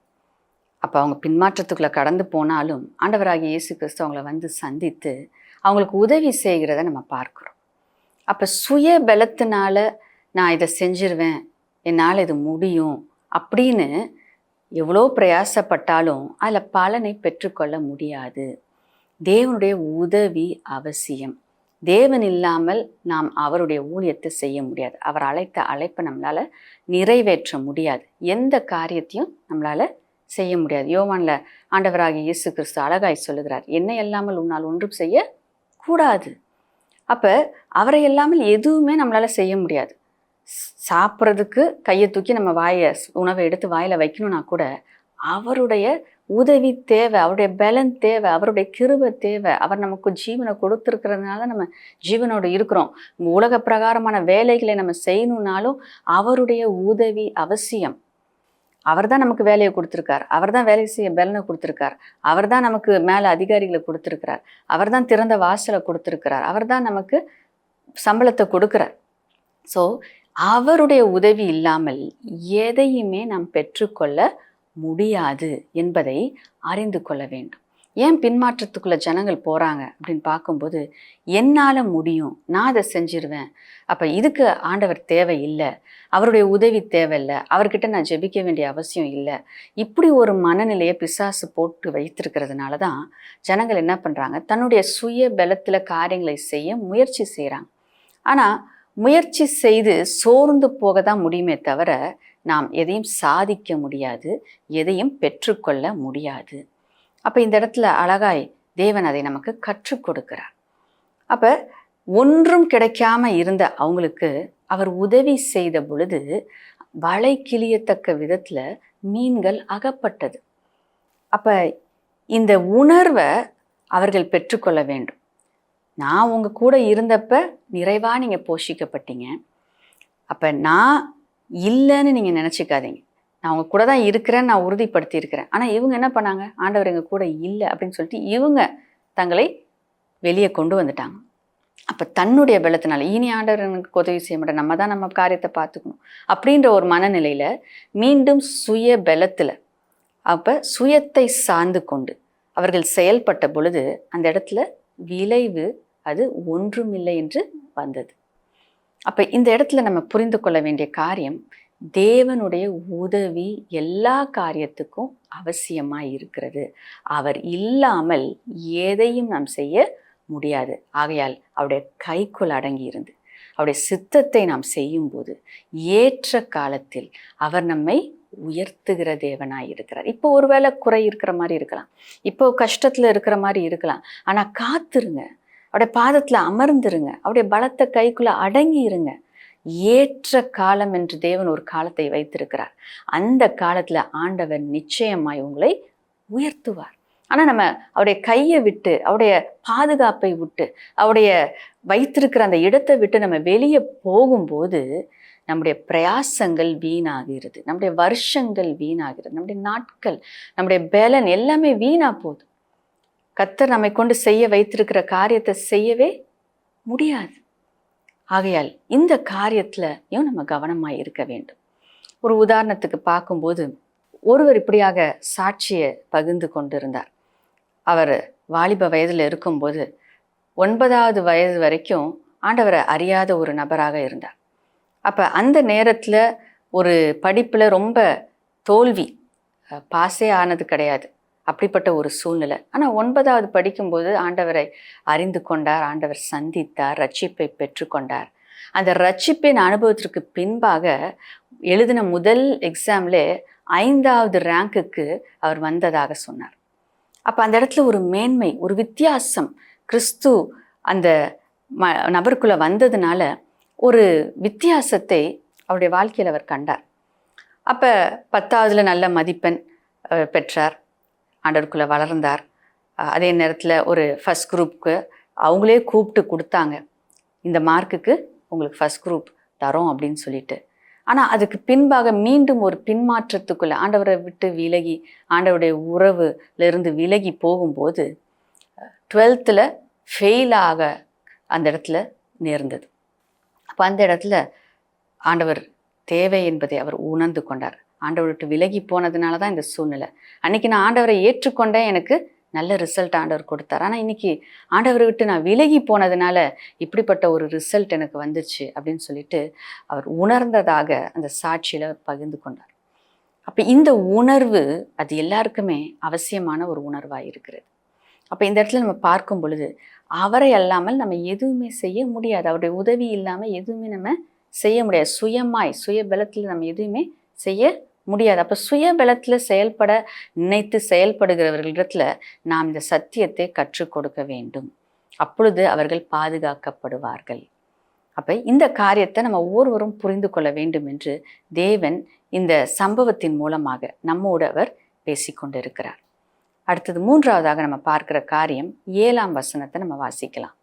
அப்போ அவங்க பின்மாற்றத்துக்குள்ள கடந்து போனாலும் ஆண்டவராகிய இயேசு கிறிஸ்து அவங்கள வந்து சந்தித்து அவங்களுக்கு உதவி செய்கிறத நம்ம பார்க்குறோம். அப்போ சுய பலத்தினால நான் இதை செஞ்சிருவேன், என்னால் இது முடியும் அப்படின்னு எவ்வளோ பிரயாசப்பட்டாலும் அதில் பலனை பெற்றுக்கொள்ள முடியாது. தேவனுடைய உதவி அவசியம். தேவன் இல்லாமல் நாம் அவருடைய ஊழியத்தை செய்ய முடியாது. அவர் அழைத்த அழைப்பை நம்மளால் நிறைவேற்ற முடியாது. எந்த காரியத்தையும் நம்மளால் செய்ய முடியாது. யோவான்ல ஆண்டவராகிய இயேசு கிறிஸ்து அழகாய் சொல்லுகிறார், என்னை இல்லாமல் உன்னால் ஒன்றும் செய்ய கூடாது. அப்போ அவரை இல்லாமல் எதுவுமே நம்மளால் செய்ய முடியாது. சாப்பிட்றதுக்கு கையை தூக்கி நம்ம உணவை எடுத்து வாயில் வைக்கணும்னா கூட அவருடைய உதவி தேவை, அவருடைய பலன் தேவை, அவருடைய கிருபை தேவை. அவர் நமக்கு ஜீவனை கொடுத்துருக்கிறதுனால நம்ம ஜீவனோடு இருக்கிறோம். உலக பிரகாரமான வேலைகளை நம்ம செய்யணும்னாலும் அவருடைய உதவி அவசியம். அவர் தான் நமக்கு வேலையை கொடுத்துருக்கார், அவர் தான் வேலை செய்ய பலனை கொடுத்துருக்கார், அவர் தான் நமக்கு மேலே அதிகாரிகளை கொடுத்துருக்கிறார், அவர் தான் திறந்த வாசலை கொடுத்துருக்கிறார், அவர் தான் நமக்கு சம்பளத்தை கொடுக்குறார். ஸோ அவருடைய உதவி இல்லாமல் எதையுமே நாம் பெற்றுக்கொள்ள முடியாது என்பதை அறிந்து கொள்ள வேண்டும். ஏன் பின்மாற்றத்துக்குள்ள ஜனங்கள் போகிறாங்க அப்படின்னு பார்க்கும்போது, என்னால் முடியும், நான் அதை செஞ்சிருவேன், அப்போ இதுக்கு ஆண்டவர் தேவை இல்லை, அவருடைய உதவி தேவையில்லை, அவர்கிட்ட நான் ஜெபிக்க வேண்டிய அவசியம் இல்லை, இப்படி ஒரு மனநிலையை பிசாசு போட்டு வைத்திருக்கிறதுனால தான் ஜனங்கள் என்ன பண்ணுறாங்க, தன்னுடைய சுய பலத்தில் காரியங்களை செய்ய முயற்சி செய்கிறாங்க. ஆனால் முயற்சி செய்து சோர்ந்து போக தான் முடியுமே தவிர நாம் எதையும் சாதிக்க முடியாது, எதையும் பெற்றுக்கொள்ள முடியாது. அப்போ இந்த இடத்துல அழகாய் தேவன் அதை நமக்கு கற்றுக் கொடுக்கிறார். அப்போ ஒன்றும் கிடைக்காம இருந்த அவங்களுக்கு அவர் உதவி செய்த பொழுது வலை கிளியத்தக்க விதத்தில் மீன்கள் அகப்பட்டது. அப்போ இந்த உணர்வை அவர்கள் பெற்றுக்கொள்ள வேண்டும். நான் உங்கள் கூட இருந்தப்ப நிறைவாக நீங்கள் போஷிக்கப்பட்டீங்க, அப்போ நான் இல்லைன்னு நீங்கள் நினச்சிக்காதீங்க, நான் அவங்க கூட தான் இருக்கிறேன்னு நான் உறுதிப்படுத்தி இருக்கிறேன். ஆனால் இவங்க என்ன பண்ணாங்க, ஆண்டவர் எங்கள் கூட இல்லை அப்படின்னு சொல்லிட்டு இவங்க தங்களை வெளியே கொண்டு வந்துட்டாங்க. அப்போ தன்னுடைய பலத்தினால இனி ஆண்டவர் எனக்கு உதவி செய்ய மாட்டேன், நம்ம தான் நம்ம காரியத்தை பார்த்துக்கணும் அப்படின்ற ஒரு மனநிலையில் மீண்டும் சுய பலத்தில், அப்போ சுயத்தை சார்ந்து கொண்டு அவர்கள் செயல்பட்ட பொழுது அந்த இடத்துல விளைவு அது ஒன்றுமில்லை என்று வந்தது. அப்போ இந்த இடத்துல நம்ம புரிந்து கொள்ள வேண்டிய காரியம், தேவனுடைய உதவி எல்லா காரியத்துக்கும் அவசியமாக இருக்கிறது. அவர் இல்லாமல் எதையும் நாம் செய்ய முடியாது. ஆகையால் அவருடைய கைக்குள் அடங்கி இருந்து அவருடைய சித்தத்தை நாம் செய்யும்போது ஏற்ற காலத்தில் அவர் நம்மை உயர்த்துகிற தேவனாய் இருக்கிறார். இப்போ ஒருவேளை குறை இருக்கிற மாதிரி இருக்கலாம், இப்போ கஷ்டத்தில் இருக்கிற மாதிரி இருக்கலாம், ஆனால் காத்துருங்க, அவருடைய பாதத்தில் அமர்ந்துருங்க, அவருடைய பலத்த கைக்குள்ளே அடங்கி இருங்க. ஏற்ற காலம் என்று தேவன் ஒரு காலத்தை வைத்திருக்கிறார். அந்த காலத்தில் ஆண்டவர் நிச்சயமாய் உங்களை உயர்த்துவார். ஆனால் நம்ம அவருடைய கையை விட்டு, அவருடைய பாதுகாப்பை விட்டு, அவருடைய வைத்திருக்கிற அந்த இடத்தை விட்டு நம்ம வெளியே போகும்போது நம்முடைய பிரயாசங்கள் வீணாகிறது, நம்முடைய வருஷங்கள் வீணாகிறது, நம்முடைய நாட்கள், நம்முடைய பலன் எல்லாமே வீணா போகுது. கர்த்தர் நம்மை கொண்டு செய்ய வைத்திருக்கிற செய்யவே முடியாது. ஆகையால் இந்த காரியத்திலையும் நம்ம கவனமாக இருக்க வேண்டும். ஒரு உதாரணத்துக்கு பார்க்கும்போது, ஒருவர் இப்படியாக சாட்சியை பகிர்ந்து கொண்டிருந்தார். அவர் வாலிப வயதில் இருக்கும்போது 9வது வயது வரைக்கும் ஆண்டவரை அறியாத ஒரு நபராக இருந்தார். அப்போ அந்த நேரத்தில் ஒரு படிப்பில் ரொம்ப தோல்வி, பாஸே ஆனது கிடையாது. அப்படிப்பட்ட ஒரு சூழ்நிலை. ஆனால் 9வது படிக்கும்போது ஆண்டவரை அறிந்து கொண்டார், ஆண்டவர் சந்தித்தார், ரட்சிப்பை பெற்றுக்கொண்டார். அந்த ரட்சிப்பின் அனுபவத்திற்கு பின்பாக எழுதின முதல் எக்ஸாம்லே 5வது ரேங்க்குக்கு அவர் வந்ததாக சொன்னார். அப்போ அந்த இடத்துல ஒரு மேன்மை, ஒரு வித்தியாசம் கிறிஸ்து அந்த நபருக்குள்ளே வந்ததுனால ஒரு வித்தியாசத்தை அவருடைய வாழ்க்கையில் அவர் கண்டார். அப்போ 10வதுல நல்ல மதிப்பெண் பெற்றார், ஆண்டவருக்குள்ளே வளர்ந்தார். அதே நேரத்தில் ஒரு ஃபஸ்ட் குரூப்புக்கு அவங்களே கூப்பிட்டு கொடுத்தாங்க, இந்த மார்க்குக்கு உங்களுக்கு ஃபஸ்ட் குரூப் தரோம் அப்படின்னு சொல்லிட்டு. ஆனால் அதுக்கு பின்பாக மீண்டும் ஒரு பின்மாற்றத்துக்குள்ளே ஆண்டவரை விட்டு விலகி ஆண்டவருடைய உறவுலேருந்து விலகி போகும்போது 12th ஃபெயிலாக அந்த இடத்துல நேர்ந்தது. அப்போ அந்த இடத்துல ஆண்டவர் தேவை என்பதை அவர் உணர்ந்து கொண்டார். ஆண்டவரை விட்டு விலகி போனதுனால தான் இந்த சூழ்நிலை. அன்றைக்கி நான் ஆண்டவரை ஏற்றுக்கொண்டேன், எனக்கு நல்ல ரிசல்ட் ஆண்டவர் கொடுத்தார். ஆனால் இன்றைக்கி ஆண்டவரை விட்டு நான் விலகி போனதுனால இப்படிப்பட்ட ஒரு ரிசல்ட் எனக்கு வந்துச்சு அப்படின்னு சொல்லிட்டு அவர் உணர்ந்ததாக அந்த சாட்சியில் பகிர்ந்து கொண்டார். அப்போ இந்த உணர்வு அது எல்லாருக்குமே அவசியமான ஒரு உணர்வாக இருக்கிறது. அப்போ இந்த இடத்துல நம்ம பார்க்கும் பொழுது அவரை அல்லாமல் நம்ம எதுவுமே செய்ய முடியாது. அவருடைய உதவி இல்லாமல் எதுவுமே நம்ம செய்ய முடியாது. சுய பலத்தில் நம்ம எதுவுமே செய்ய முடியாது. அப்போ சுய பலத்தில் செயல்பட நினைத்து செயல்படுகிறவர்களிடத்துல நாம் இந்த சத்தியத்தை கற்றுக் கொடுக்க வேண்டும். அப்பொழுது அவர்கள் பாதுகாக்கப்படுவார்கள். அப்போ இந்த காரியத்தை நம்ம ஒவ்வொருவரும் புரிந்து கொள்ள வேண்டும் என்று தேவன் இந்த சம்பவத்தின் மூலமாக நம்மோடு அவர் பேசிக்கொண்டு இருக்கிறார். அடுத்தது 3வதாக நம்ம பார்க்கிற காரியம் 7ஆம் வசனத்தை நம்ம வாசிக்கலாம்.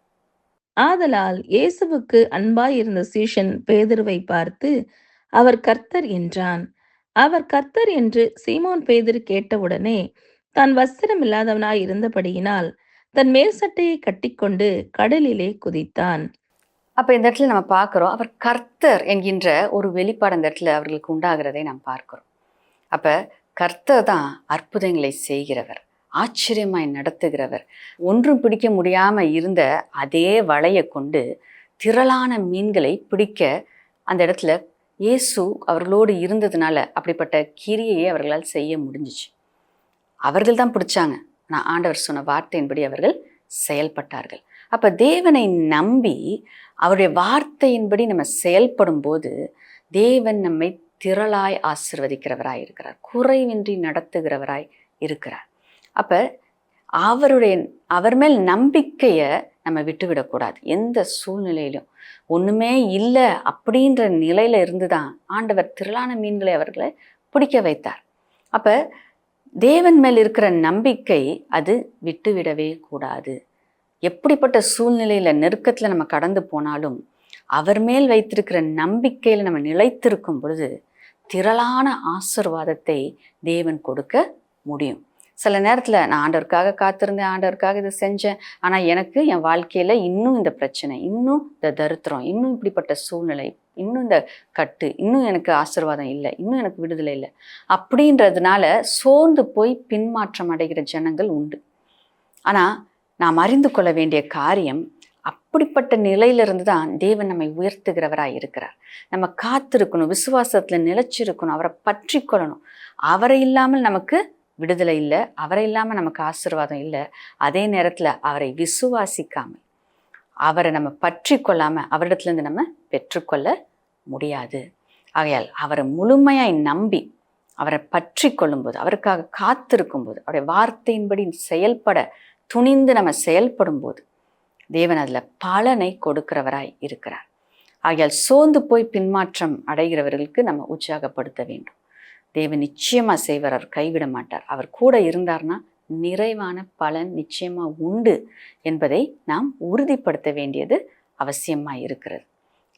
ஆதலால் இயேசுவுக்கு அன்பாயிருந்த சீஷன் பேதுருவை பார்த்து, அவர் கர்த்தர் என்றான். அவர் கர்த்தர் என்று சீமோன் பேதுரு கேட்டவுடனே தான் வஸ்திரம் இல்லாதவனாய் இருந்தபடியினால் தன் மேல் சட்டையை கட்டிக்கொண்டு கடலிலே குதித்தான். அப்போ இந்த இடத்துல நம்ம பார்க்குறோம், அவர் கர்த்தர் என்கின்ற ஒரு வெளிப்பாடு அந்த இடத்துல அவர்களுக்கு உண்டாகிறதை நாம் பார்க்கிறோம். அப்போ கர்த்தர் தான் அற்புதங்களை செய்கிறவர், ஆச்சரியமாய் நடத்துகிறவர். ஒன்றும் பிடிக்க முடியாமல் இருந்த அதே வலையை கொண்டு திரளான மீன்களை பிடிக்க அந்த இடத்துல இயேசு அவர்களோடு இருந்ததுனால அப்படிப்பட்ட கிரியையை அவர்களால் செய்ய முடிஞ்சிச்சு. அவர்கள் தான் பிடிச்சாங்க, நான் ஆண்டவர் சொன்ன வார்த்தையின்படி அவர்கள் செயல்பட்டார்கள். அப்போ தேவனை நம்பி அவருடைய வார்த்தையின்படி நம்ம செயல்படும் போது தேவன் நம்மை திரளாய் ஆசீர்வதிக்கிறவராய் இருக்கிறார், குறைவின்றி நடத்துகிறவராய் இருக்கிறார். அப்போ அவர் மேல் நம்பிக்கையை நம்ம விட்டுவிடக்கூடாது. எந்த சூழ்நிலையிலும் ஒன்றுமே இல்லை அப்படின்ற நிலையில இருந்து தான் ஆண்டவர் திரளான மீன்களை அவர்களை பிடிக்க வைத்தார். அப்போ தேவன் மேல் இருக்கிற நம்பிக்கை அது விட்டுவிடவே கூடாது. எப்படிப்பட்ட சூழ்நிலையில் நெருக்கத்தில் நம்ம கடந்து போனாலும் அவர் மேல் வைத்திருக்கிற நம்பிக்கையில் நம்ம நிலைத்திருக்கும் பொழுது திரளான ஆசீர்வாதத்தை தேவன் கொடுக்க முடியும். சில நேரத்தில் நான் ஆண்டவருக்காக காத்திருந்தேன், ஆண்டவருக்காக இதை செஞ்சேன், ஆனால் எனக்கு என் வாழ்க்கையில் இன்னும் இந்த பிரச்சனை, இன்னும் இந்த தரித்திரம், இன்னும் இப்படிப்பட்ட சூழ்நிலை, இன்னும் இந்த கட்டு, இன்னும் எனக்கு ஆசீர்வாதம் இல்லை, இன்னும் எனக்கு விடுதலை இல்லை அப்படின்றதுனால சோர்ந்து போய் பின்மாற்றம் அடைகிற ஜனங்கள் உண்டு. ஆனால் நாம் அறிந்து கொள்ள வேண்டிய காரியம், அப்படிப்பட்ட நிலையிலிருந்து தான் தேவன் நம்மை உயர்த்துகிறவராக இருக்கிறார். நம்ம காத்திருக்கணும், விசுவாசத்தில் நிலைச்சிருக்கணும், அவரை பற்றி கொள்ளணும். அவரை இல்லாமல் நமக்கு விடுதலை இல்லை, அவரை இல்லாமல் நமக்கு ஆசீர்வாதம் இல்லை. அதே நேரத்தில் அவரை விசுவாசிக்காமல், அவரை நம்ம பற்றி கொள்ளாமல் அவரிடத்துலேருந்து நம்ம பெற்றுக்கொள்ள முடியாது. ஆகையால் அவரை முழுமையாய் நம்பி அவரை பற்றி கொள்ளும்போது, அவருக்காக காத்திருக்கும்போது, அவருடைய வார்த்தையின்படி செயல்பட துணிந்து நம்ம செயல்படும் போது தேவன் அதில் பலனை கொடுக்கிறவராய் இருக்கிறார். ஆகையால் சோர்ந்து போய் பின்மாற்றம் அடைகிறவர்களுக்கு நம்ம உற்சாகப்படுத்த வேண்டும். தேவன் நிச்சயமாக செய்வார், அவர் கைவிட மாட்டார். அவர் கூட இருந்தார்னா நிறைவான பலன் நிச்சயமாக உண்டு என்பதை நாம் உறுதிப்படுத்த வேண்டியது அவசியமாக இருக்கிறது.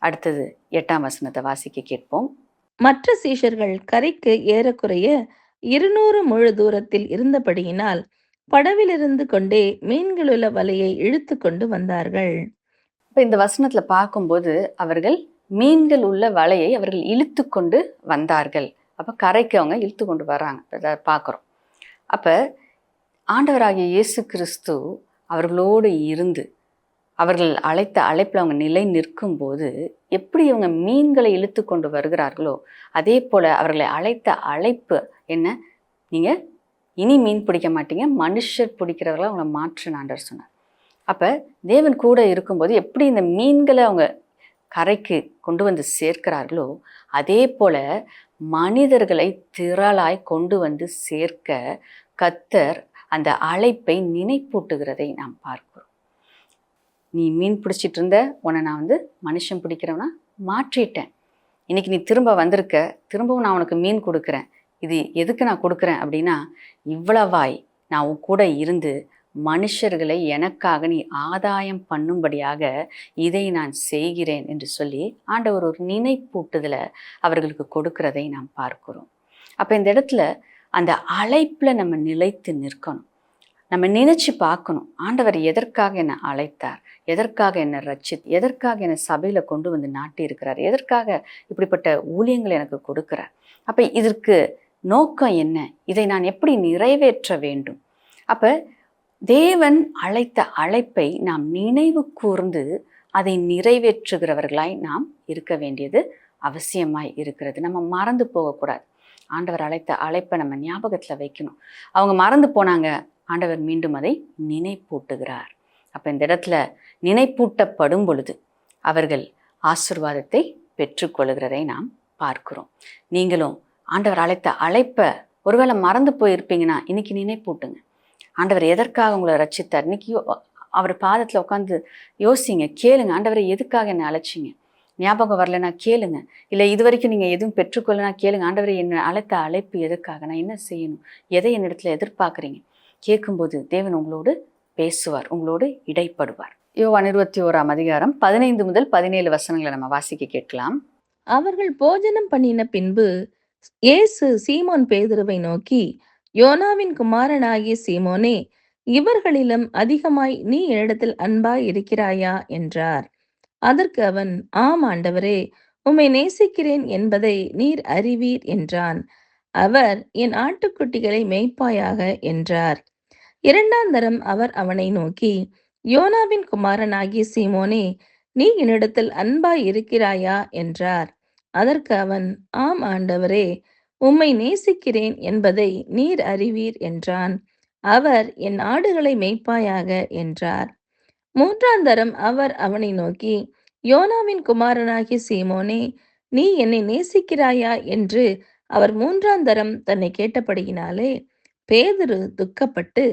அடுத்தது 8ஆம் வசனத்தை வாசிக்க கேட்போம். மற்ற சீஷர்கள் கரைக்கு ஏறக்குறைய 200 முழ தூரத்தில் இருந்தபடியினால் படவிலிருந்து கொண்டே மீன்களுள்ள வலையை இழுத்து கொண்டு வந்தார்கள். இப்போ இந்த வசனத்தில் பார்க்கும்போது அவர்கள் மீன்கள் உள்ள வலையை அவர்கள் இழுத்து கொண்டு வந்தார்கள். அப்போ கரைக்கு அவங்க இழுத்து கொண்டு வர்றாங்க, அதை பார்க்குறோம். அப்போ ஆண்டவராகிய இயேசு கிறிஸ்து அவர்களோடு இருந்து அவர்கள் அழைத்த அழைப்பில் அவங்க நிலை நிற்கும்போது எப்படி இவங்க மீன்களை இழுத்து கொண்டு வருகிறார்களோ அதே போல் அவர்களை அழைத்த அழைப்பு என்ன, நீங்கள் இனி மீன் பிடிக்க மாட்டீங்க, மனுஷர் பிடிக்கிறவர்கள அவங்கள மாற்றுன்னு ஆண்டவர் சொன்னார். அப்போ தேவன் கூட இருக்கும்போது எப்படி இந்த மீன்களை அவங்க கரைக்கு கொண்டு வந்து சேர்க்கிறார்களோ, அதே போல மனிதர்களை திரளாய் கொண்டு வந்து சேர்க்க கர்த்தர் அந்த அழைப்பை நினைப்பூட்டுகிறதை நாம் பார்க்கிறோம். நீ மீன் பிடிச்சிட்டு இருந்த, உன்னை நான் வந்து மனுஷன் பிடிக்கிறவனா மாற்றிட்டேன். இன்னைக்கு நீ திரும்ப வந்திருக்க, திரும்பவும் நான் உனக்கு மீன் கொடுக்குறேன். இது எதுக்கு நான் கொடுக்குறேன் அப்படின்னா, இவ்வளவாய் நான் உன் கூட இருந்து மனுஷர்களை எனக்காக நீ ஆதாயம் பண்ணும்படியாக இதை நான் செய்கிறேன் என்று சொல்லி ஆண்டவர் ஒரு நினைப்பூட்டுதலை அவர்களுக்கு கொடுக்கிறதை நாம் பார்க்கிறோம். அப்போ இந்த இடத்துல அந்த அழைப்பில் நம்ம நிலைத்து நிற்கணும். நம்ம நினைச்சு பார்க்கணும், ஆண்டவர் எதற்காக என்னை அழைத்தார், எதற்காக என்னை எதற்காக என்னை சபையில் கொண்டு வந்து நாட்டி இருக்கிறார், எதற்காக இப்படிப்பட்ட ஊழியங்களை எனக்கு கொடுக்கிறார். அப்போ இதற்கு நோக்கம் என்ன, இதை நான் எப்படி நிறைவேற்ற வேண்டும். அப்போ தேவன் அழைத்த அழைப்பை நாம் நினைவு கூர்ந்து அதை நிறைவேற்றுகிறவர்களாய் நாம் இருக்க வேண்டியது அவசியமாய் இருக்கிறது. நம்ம மறந்து போகக்கூடாது. ஆண்டவர் அழைத்த அழைப்பை நம்ம ஞாபகத்தில் வைக்கணும். அவங்க மறந்து போனாங்க, ஆண்டவர் மீண்டும் அதை நினைப்பூட்டுகிறார். அப்போ இந்த இடத்துல நினைப்பூட்டப்படும் பொழுது அவர்கள் ஆசீர்வாதத்தை பெற்றுக்கொள்கிறதை நாம் பார்க்கிறோம். நீங்களும் ஆண்டவர் அழைத்த அழைப்பை ஒருவேளை மறந்து போயிருப்பீங்கன்னா இன்னைக்கு நினைப்பூட்டுங்க. ஆண்டவர் எதற்காக உங்களை ரட்சித்தார், இன்னைக்கு அவர் பாதத்தில் உட்காந்து யோசிங்க, கேளுங்க. ஆண்டவரை எதுக்காக என்னை அழைச்சிங்க, ஞாபகம் வரலைன்னா கேளுங்க. இல்லை இது வரைக்கும் நீங்கள் எதுவும் பெற்றுக்கொள்ளனா கேளுங்க. ஆண்டவரை என்னை அழைத்த அழைப்பு எதுக்காக, நான் என்ன செய்யணும், எதை என்னிடத்துல எதிர்பார்க்குறீங்க கேட்கும்போது தேவன் உங்களோடு பேசுவார், உங்களோடு இடைப்படுவார். யோவான் 21 15 முதல் 17 வசனங்களை நம்ம வாசிக்க கேட்கலாம். அவர்கள் போஜனம் பண்ணின பின்பு இயேசு சீமோன் பேதுருவை நோக்கி, யோனாவின் குமாரனாகிய சீமோனே, இவர்களிலும் அதிகமாய் நீ என்னிடத்தில் அன்பாய் இருக்கிறாயா என்றார். அதற்கு அவன், ஆம் ஆண்டவரே, உம்மை நேசிக்கிறேன் என்பதை நீர் அறிவீர் என்றான். அவர், என் ஆட்டுக்குட்டிகளை மேய்ப்பாயாக என்றார். இரண்டாம் தரம் அவர் அவனை நோக்கி, யோனாவின் குமாரனாகிய சீமோனே, நீ என்னிடத்தில் அன்பாய் இருக்கிறாயா என்றார். அதற்கு அவன், ஆம் ஆண்டவரே, உம்மை நேசிக்கிறேன் என்பதை நீர் அறிவீர் என்றான். அவர், என் ஆடுகளை மேய்ப்பாயாக என்றார். மூன்றாம் தரம் அவர் அவனை நோக்கி, யோனாவின் குமாரனாகிய சீமோனே, நீ என்னை நேசிக்கிறாயா என்று அவர் மூன்றாம் தரம் தன்னை கேட்டபடியினாலே பேதுரு துக்கப்பட்டு,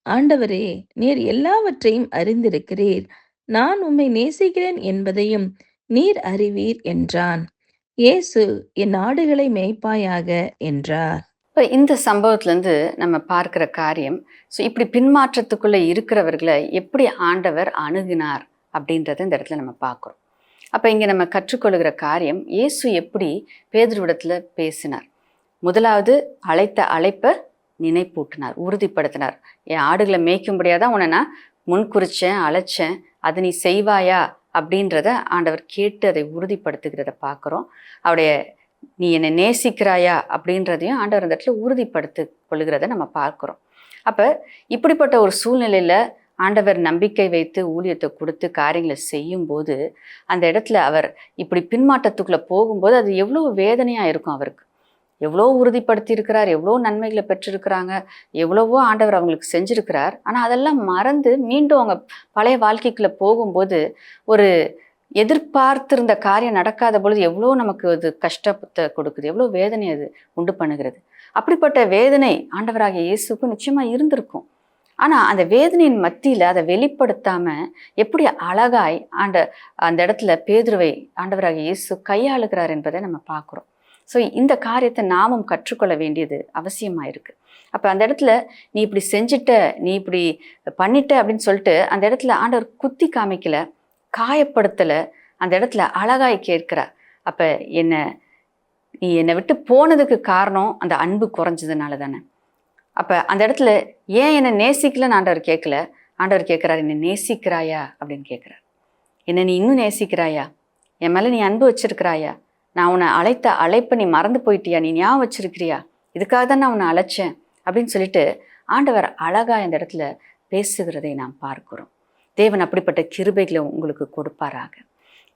ஆண்டவரே, நீர் எல்லாவற்றையும் அறிந்திருக்கிறீர், நான் உம்மை நேசிக்கிறேன் என்பதையும் நீர் அறிவீர் என்றான். இயேசு, என் ஆடுகளை மேய்ப்பாயாக என்றார். இப்போ இந்த சம்பவத்திலேருந்து நம்ம பார்க்குற காரியம், ஸோ இப்படி பின்மாற்றத்துக்குள்ளே இருக்கிறவர்களை எப்படி ஆண்டவர் அணுகினார் அப்படின்றத இந்த இடத்துல நம்ம பார்க்குறோம். அப்போ இங்கே நம்ம கற்றுக்கொள்கிற காரியம், இயேசு எப்படி பேதுருவிடத்தில் பேசினார். முதலாவது அழைத்த அழைப்பை நினைப்பூட்டினார், உறுதிப்படுத்தினார். என் ஆடுகளை மேய்க்கும்படியாதான் உன்னை நான் முன்குறிச்சேன், அழைச்சேன், அதை நீ செய்வாயா அப்படின்றத ஆண்டவர் கேட்டு அதை உறுதிப்படுத்துகிறத பார்க்குறோம். அவருடைய நீ என்னை நேசிக்கிறாயா அப்படின்றதையும் ஆண்டவர் அந்த இடத்துல உறுதிப்படுத்தி கொள்ளுகிறத நம்ம பார்க்குறோம். அப்போ இப்படிப்பட்ட ஒரு சூழ்நிலையில் ஆண்டவர் நம்பிக்கை வைத்து ஊழியத்தை கொடுத்து காரியங்களை செய்யும்போது அந்த இடத்துல அவர் இப்படி பின்மாற்றத்துக்குள்ளே போகும்போது அது எவ்வளோ வேதனையாக இருக்கும். அவருக்கு எவ்வளோ உறுதிப்படுத்தி இருக்கிறார், எவ்வளோ நன்மைகளை பெற்றிருக்கிறாங்க, எவ்வளவோ ஆண்டவர் அவங்களுக்கு செஞ்சுருக்கிறார். ஆனால் அதெல்லாம் மறந்து மீண்டும் அவங்க பழைய வாழ்க்கைக்குள்ளே போகும்போது ஒரு எதிர்பார்த்திருந்த காரியம் நடக்காத பொழுது எவ்வளோ நமக்கு அது கஷ்டத்தை கொடுக்குது, எவ்வளோ வேதனை அது உண்டு பண்ணுகிறது. அப்படிப்பட்ட வேதனை ஆண்டவராகிய இயேசுக்கும் நிச்சயமாக இருந்திருக்கும். ஆனால் அந்த வேதனையின் மத்தியில் அதை வெளிப்படுத்தாமல் எப்படி அழகாய் அந்த இடத்துல பேதுருவை ஆண்டவராகிய இயேசு கையாளுகிறார் என்பதை நம்ம பார்க்குறோம். ஸோ இந்த காரியத்தை நாமும் கற்றுக்கொள்ள வேண்டியது அவசியமாக இருக்குது. அப்போ அந்த இடத்துல நீ இப்படி செஞ்சுட்ட, நீ இப்படி பண்ணிட்ட அப்படின்னு சொல்லிட்டு அந்த இடத்துல ஆண்டவர் குத்தி காமிக்கல, காயப்படுத்தலை, அந்த இடத்துல அழகாய் கேட்கிறார். அப்போ நீ என்னை விட்டு போனதுக்கு காரணம் அந்த அன்பு குறைஞ்சதுனால தானே. அப்போ அந்த இடத்துல ஏன் என்னை நேசிக்கலன்னு ஆண்டவர் கேட்கல, ஆண்டவர் கேட்குறார், என்னை நேசிக்கிறாயா அப்படின்னு கேட்குறார். என்னை நீ இன்னும் நேசிக்கிறாயா, என் மேலே நீ அன்பு வச்சிருக்கிறாயா, நான் உன்னை அழைத்த அழைப்பை நீ மறந்து போயிட்டியா, நீ ஞாபகம் வச்சிருக்கிறியா, இதுக்காக தான் நான் உன்னை அழைச்சேன் அப்படின்னு சொல்லிட்டு ஆண்டவர் அழகாக இந்த இடத்துல பேசுகிறதை நாம் பார்க்கிறோம். தேவன் அப்படிப்பட்ட கிருபைகளை உங்களுக்கு கொடுப்பாராக.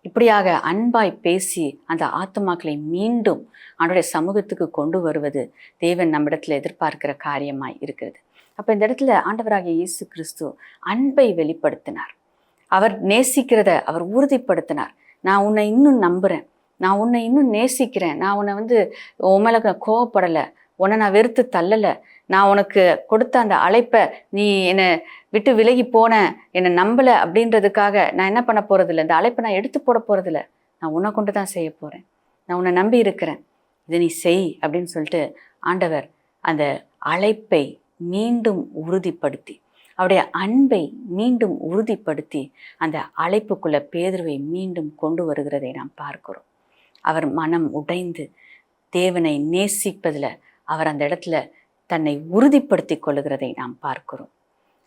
இப்படியாக அன்பாய் பேசி அந்த ஆத்துமாக்களை மீண்டும் அவனுடைய சமூகத்துக்கு கொண்டு வருவது தேவன் நம்மிடத்துல எதிர்பார்க்கிற காரியமாய் இருக்கிறது. அப்போ இந்த இடத்துல ஆண்டவராகிய இயேசு கிறிஸ்து அன்பை வெளிப்படுத்தினார். அவர் நேசிக்கிறத அவர் உறுதிப்படுத்தினார். நான் உன்னை இன்னும் நம்புகிறேன், நான் உன்னை இன்னும் நேசிக்கிறேன், நான் உன்னை உன் மேலே கோவப்படலை, உன்னை நான் வெறுத்து தள்ளலை, நான் உனக்கு கொடுத்த அந்த அழைப்பை நீ என்னை விட்டு விலகி போன, என்னை நம்பலை அப்படின்றதுக்காக நான் என்ன பண்ண போகிறதில்ல, இந்த அழைப்பை நான் எடுத்து போட போகிறதில்ல, நான் உன்னை கொண்டு தான் செய்ய போகிறேன், நான் உன்னை நம்பி இருக்கிறேன், இதை நீ செய் அப்படின்னு சொல்லிட்டு ஆண்டவர் அந்த அழைப்பை மீண்டும் உறுதிப்படுத்தி, அவருடைய அன்பை மீண்டும் உறுதிப்படுத்தி அந்த அழைப்புக்குள்ள பேதுருவை மீண்டும் கொண்டு வருகிறதை நாம் பார்க்கிறோம். அவர் மனம் உடைந்து தேவனை நேசிப்பதில் அவர் அந்த இடத்துல தன்னை உறுதிப்படுத்தி கொள்ளுகிறதை நாம் பார்க்கிறோம்.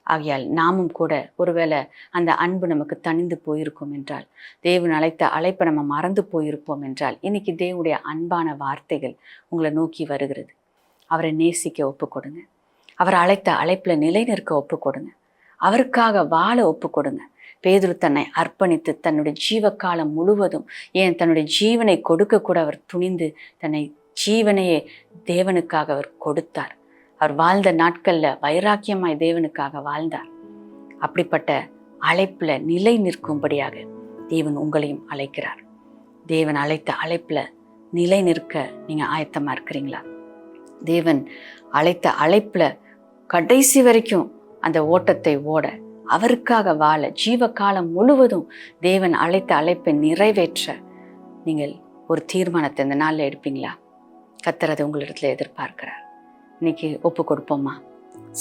ஆகையால் நாமும் கூட ஒருவேளை அந்த அன்பு நமக்கு தணிந்து போயிருக்கும் என்றால், தேவன் அழைத்த அழைப்பை நம்ம மறந்து போயிருப்போம் என்றால், இன்னைக்கு தேவனுடைய அன்பான வார்த்தைகள் உங்களை நோக்கி வருகிறது. அவரை நேசிக்க ஒப்பு கொடுங்க, அவர் அழைத்த அழைப்பில் நிலை நிற்க ஒப்பு கொடுங்க, அவருக்காக வாழ ஒப்பு கொடுங்க. பேதுரு தன்னை அர்ப்பணித்து தன்னுடைய ஜீவகாலம் முழுவதும், ஏன் தன்னுடைய ஜீவனை கொடுக்க கூட அவர் துணிந்து தன்னை ஜீவனையே தேவனுக்காக அவர் கொடுத்தார். அவர் வாழ்ந்த நாட்களில் வைராக்கியமாய் தேவனுக்காக வாழ்ந்தார். அப்படிப்பட்ட அழைப்பில் நிலை நிற்கும்படியாக தேவன் உங்களையும் அழைக்கிறார். தேவன் அழைத்த அழைப்பில் நிலை நிற்க நீங்கள் ஆயத்தமாக இருக்கிறீங்களா? தேவன் அழைத்த அழைப்பில் கடைசி வரைக்கும் அந்த ஓட்டத்தை ஓட, அவருக்காக வாழ, ஜீவகாலம் முழுவதும் தேவன் அழைத்த அழைப்பை நிறைவேற்ற நீங்கள் ஒரு தீர்மானத்தை இந்த நாளில் எடுப்பீங்களா? கர்த்தர் அதை உங்களிடத்துல எதிர்பார்க்கிறார். இன்னைக்கு ஒப்பு கொடுப்போமா?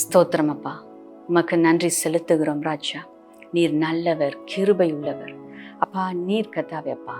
ஸ்தோத்திரம் அப்பா, உமக்கு நன்றி செலுத்துகிறோம் ராஜா. நீர் நல்லவர், கிருபை உள்ளவர் அப்பா. நீர் கர்த்தாவே அப்பா,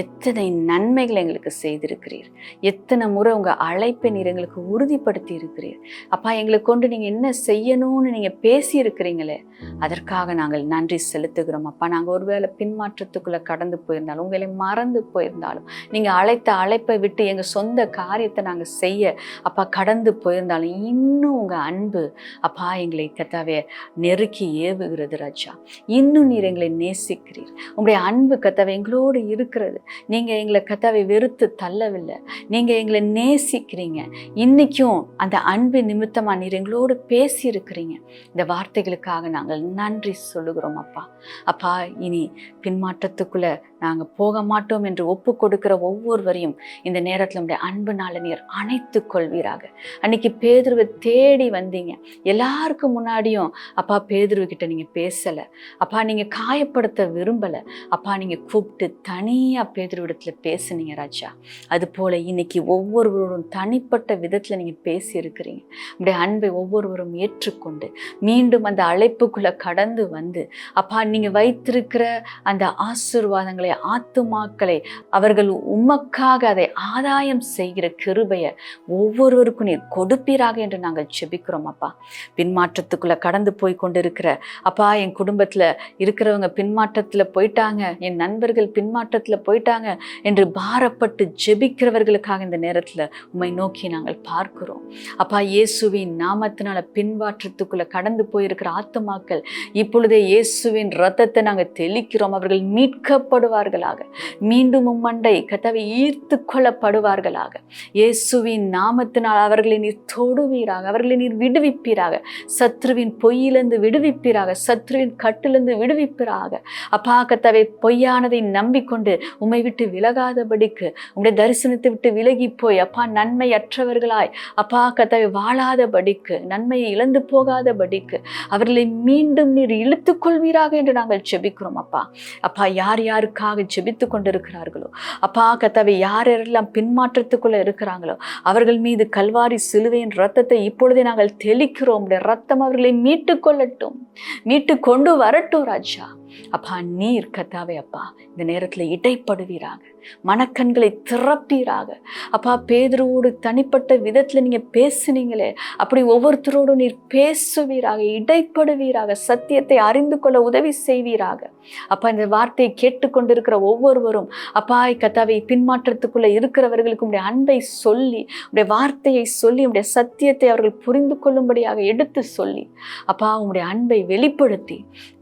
எத்தனை நன்மைகளை எங்களுக்கு செய்திருக்கிறீர், எத்தனை முறை உங்கள் அழைப்பை நீர் எங்களுக்கு உறுதிப்படுத்தி இருக்கிறீர் அப்பா. எங்களை கொண்டு நீங்கள் என்ன செய்யணும்னு நீங்கள் பேசி இருக்கிறீங்களே, அதற்காக நாங்கள் நன்றி செலுத்துகிறோம் அப்பா. நாங்கள் ஒருவேளை பின்மாற்றத்துக்குள்ளே கடந்து போயிருந்தாலும், உங்களை மறந்து போயிருந்தாலும், நீங்கள் அழைத்த அழைப்பை விட்டு எங்கள் சொந்த காரியத்தை நாங்கள் செய்ய அப்பா கடந்து போயிருந்தாலும், இன்னும் உங்கள் அன்பு அப்பா எங்களை கர்த்தாவே நெருக்கி ஏவுகிறது ராஜா. இன்னும் நீர் எங்களை நேசிக்கிறீர். உங்களுடைய அன்பு கர்த்தாவே எங்களோடு இருக்கிறது. நீங்கள் எங்களை கர்த்தாவை வெறுத்து தள்ளவில்லை, நீங்கள் எங்களை நேசிக்கிறீங்க. இன்னைக்கும் அந்த அன்பு நிமித்தமா நீர் எங்களோடு பேசி இருக்கிறீங்க. இந்த வார்த்தைகளுக்காக நாங்கள் நன்றி சொல்லுகிறோம் அப்பா. அப்பா, இனி பின்மாற்றத்துக்குள்ள நாங்கள் போக மாட்டோம் என்று ஒப்பு கொடுக்கிற ஒவ்வொருவரையும் இந்த நேரத்தில் நம்முடைய அன்புனால நீர் அணைத்து கொள்வீராக. அன்னைக்கு பேதுருவை தேடி வந்தீங்க, எல்லாருக்கும் முன்னாடியும் அப்பா பேதுருவிக்கிட்ட நீங்கள் பேசலை அப்பா, நீங்கள் காயப்படுத்த விரும்பலை அப்பா, நீங்கள் கூப்பிட்டு தனியாக பேதுருவிடத்துல பேசுனீங்க ராஜா. அது போல இன்னைக்கு ஒவ்வொருவரும் தனிப்பட்ட விதத்தில் நீங்கள் பேசி இருக்கிறீங்க. நம்முடைய அன்பை ஒவ்வொருவரும் ஏற்றுக்கொண்டு மீண்டும் அந்த அழைப்புக்குள்ள கடந்து வந்து அப்பா, நீங்கள் வைத்திருக்கிற அந்த ஆசீர்வாதங்களை, ஆத்துமாக்களை அவர்கள் உமக்காக அதை ஆதாயம் செய்கிற கிருபையை ஒவ்வொருவருக்கும் நீர் கொடுப்பீராக என்று நாங்கள் ஜெபிக்கிறோம் அப்பா. பின்மாற்றத்துக்குள்ள கடந்து போய் கொண்டிருக்கிற அப்பா, என் குடும்பத்தில் இருக்கிறவங்க பின்மாற்றத்தில் போயிட்டாங்க, என் நண்பர்கள் பின்மாற்றத்தில் போயிட்டாங்க என்று பாரப்பட்டு ஜெபிக்கிறவர்களுக்காக இந்த நேரத்தில் உம்மை நோக்கி நாங்கள் பார்க்கிறோம் அப்பா. இயேசுவின் நாமத்தினால பின்மாற்றத்துக்குள்ள கடந்து போயிருக்கிற ஆத்துமாக்கள் இப்பொழுதே இயேசுவின் இரத்தத்தை நாங்கள் தெளிக்கிறோம். அவர்கள் மீட்கப்படுவார்களாக, மீண்டும் உம்மண்டை கர்த்தாவே ஈர்த்து கொள்ளப்படுவார்களாக. இயேசுவின் நாமத்தினால் அவர்களை நீர் தொடுவீராக, அவர்களை நீர் விடுவிப்பீராக, சத்ருவின் பொய்யிலிருந்து விடுவிப்பீராக, சத்ருவின் கட்டிலிருந்து விடுவிப்பீராக அப்பா. கர்த்தாவே, பொய்யானதை நம்பிக்கொண்டு உம்மை விட்டு விலகாதபடிக்கு, உங்களுடைய தரிசனத்தை விட்டு விலகி போய் அப்பா நன்மையற்றவர்களாய் அப்பா கர்த்தாவே வாழாதபடிக்கு, நன்மையை இழந்து போகாதபடிக்கு அவர்களை மீண்டும் நீர் இழுத்துக் கொள்வீராக என்று நாங்கள் ஜெபிக்கிறோம் அப்பா. அப்பா, யார் யாருக்காக ஜெபித்து கொண்டிருக்கிறார்களோ அப்பா கர்த்தாவே, யார் யாரெல்லாம் பின்மாற்றத்துக்குள்ள இருக்கிறாங்களோ அவர்கள் மீது கல்வாரி சிலுவையின் இரத்தத்தை இப்பொழுதே நாங்கள் தெளிக்கிறோம். ரத்தம் அவர்களை மீட்டு கொள்ளட்டும், மீட்டு கொண்டு வரட்டும் ராஜா. அப்பா, நீர் கர்த்தாவே அப்பா இந்த நேரத்தில் இடைப்படுவீராக. மனக்கண்களை திறப்பீராக. அப்பா, பேதுருவோடு தனிப்பட்ட விதத்தில் நீங்கள் பேசுனீங்களே, அப்படி ஒவ்வொருத்தரோடும் நீர் பேசுவீராக, இடைப்படுவீராக, சத்தியத்தை அறிந்து கொள்ள உதவி செய்வீராக. அப்பா, இந்த வார்த்தையை கேட்டுக்கொண்டிருக்கிற ஒவ்வொருவரும் அப்பா கத்தாவை பின்மாற்றத்துக்குள்ள இருக்கிறவர்களுக்கு உடைய அன்பை சொல்லி, உடைய வார்த்தையை சொல்லி, உடைய சத்தியத்தை அவர்கள் புரிந்து கொள்ளும்படியாக எடுத்து சொல்லி, அப்பா உடைய அன்பை வெளிப்படுத்தி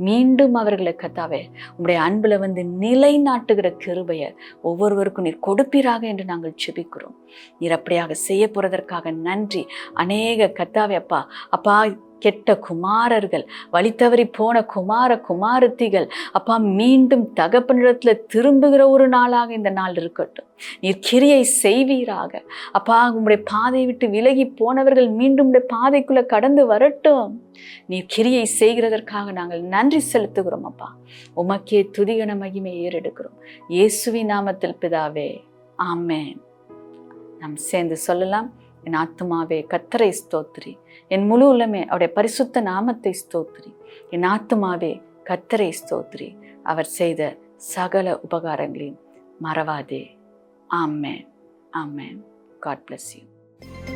மீண்டும் அவர்களை கத்தாவே உடைய அன்புல வந்து நிலைநாட்டுகிற கிருபையை ஒவ்வொருவருக்கும் நீர் கொடுப்பீராக என்று நாங்கள் ஜெபிக்கிறோம். நீர் அப்படியாக செய்ய போறதற்காக நன்றி. அநேக கத்தாவே அப்பா கெட்ட குமாரர்கள், வழி தவறி போன குமாரத்திகள் அப்பா மீண்டும் தகப்பனிடத்துல திரும்புகிற ஒரு நாளாக இந்த நாள் இருக்கட்டும். நீர் கிரியை செய்வீராக. அப்பா, உங்களுடைய பாதையை விட்டு விலகி போனவர்கள் மீண்டும் உடைய பாதைக்குள்ள கடந்து வரட்டும். நீர் கிரியை செய்கிறதற்காக நாங்கள் நன்றி செலுத்துகிறோம். அப்பா, உமக்கே துதிகன மகிமை ஏறெடுக்கிறோம். இயேசுவின் நாமத்தில் பிதாவே, ஆமென். நாம் சேர்ந்து சொல்லலாம். என் ஆத்துமாவே கர்த்தரை ஸ்தோத்திரி, என் முழு உள்ளமே அவருடைய பரிசுத்த நாமத்தை ஸ்தோத்திரி. என் ஆத்துமாவே கர்த்தரை ஸ்தோத்திரி, அவர் செய்த சகல உபகாரங்களையும் மறவாதே. ஆமென், ஆமென். God bless you.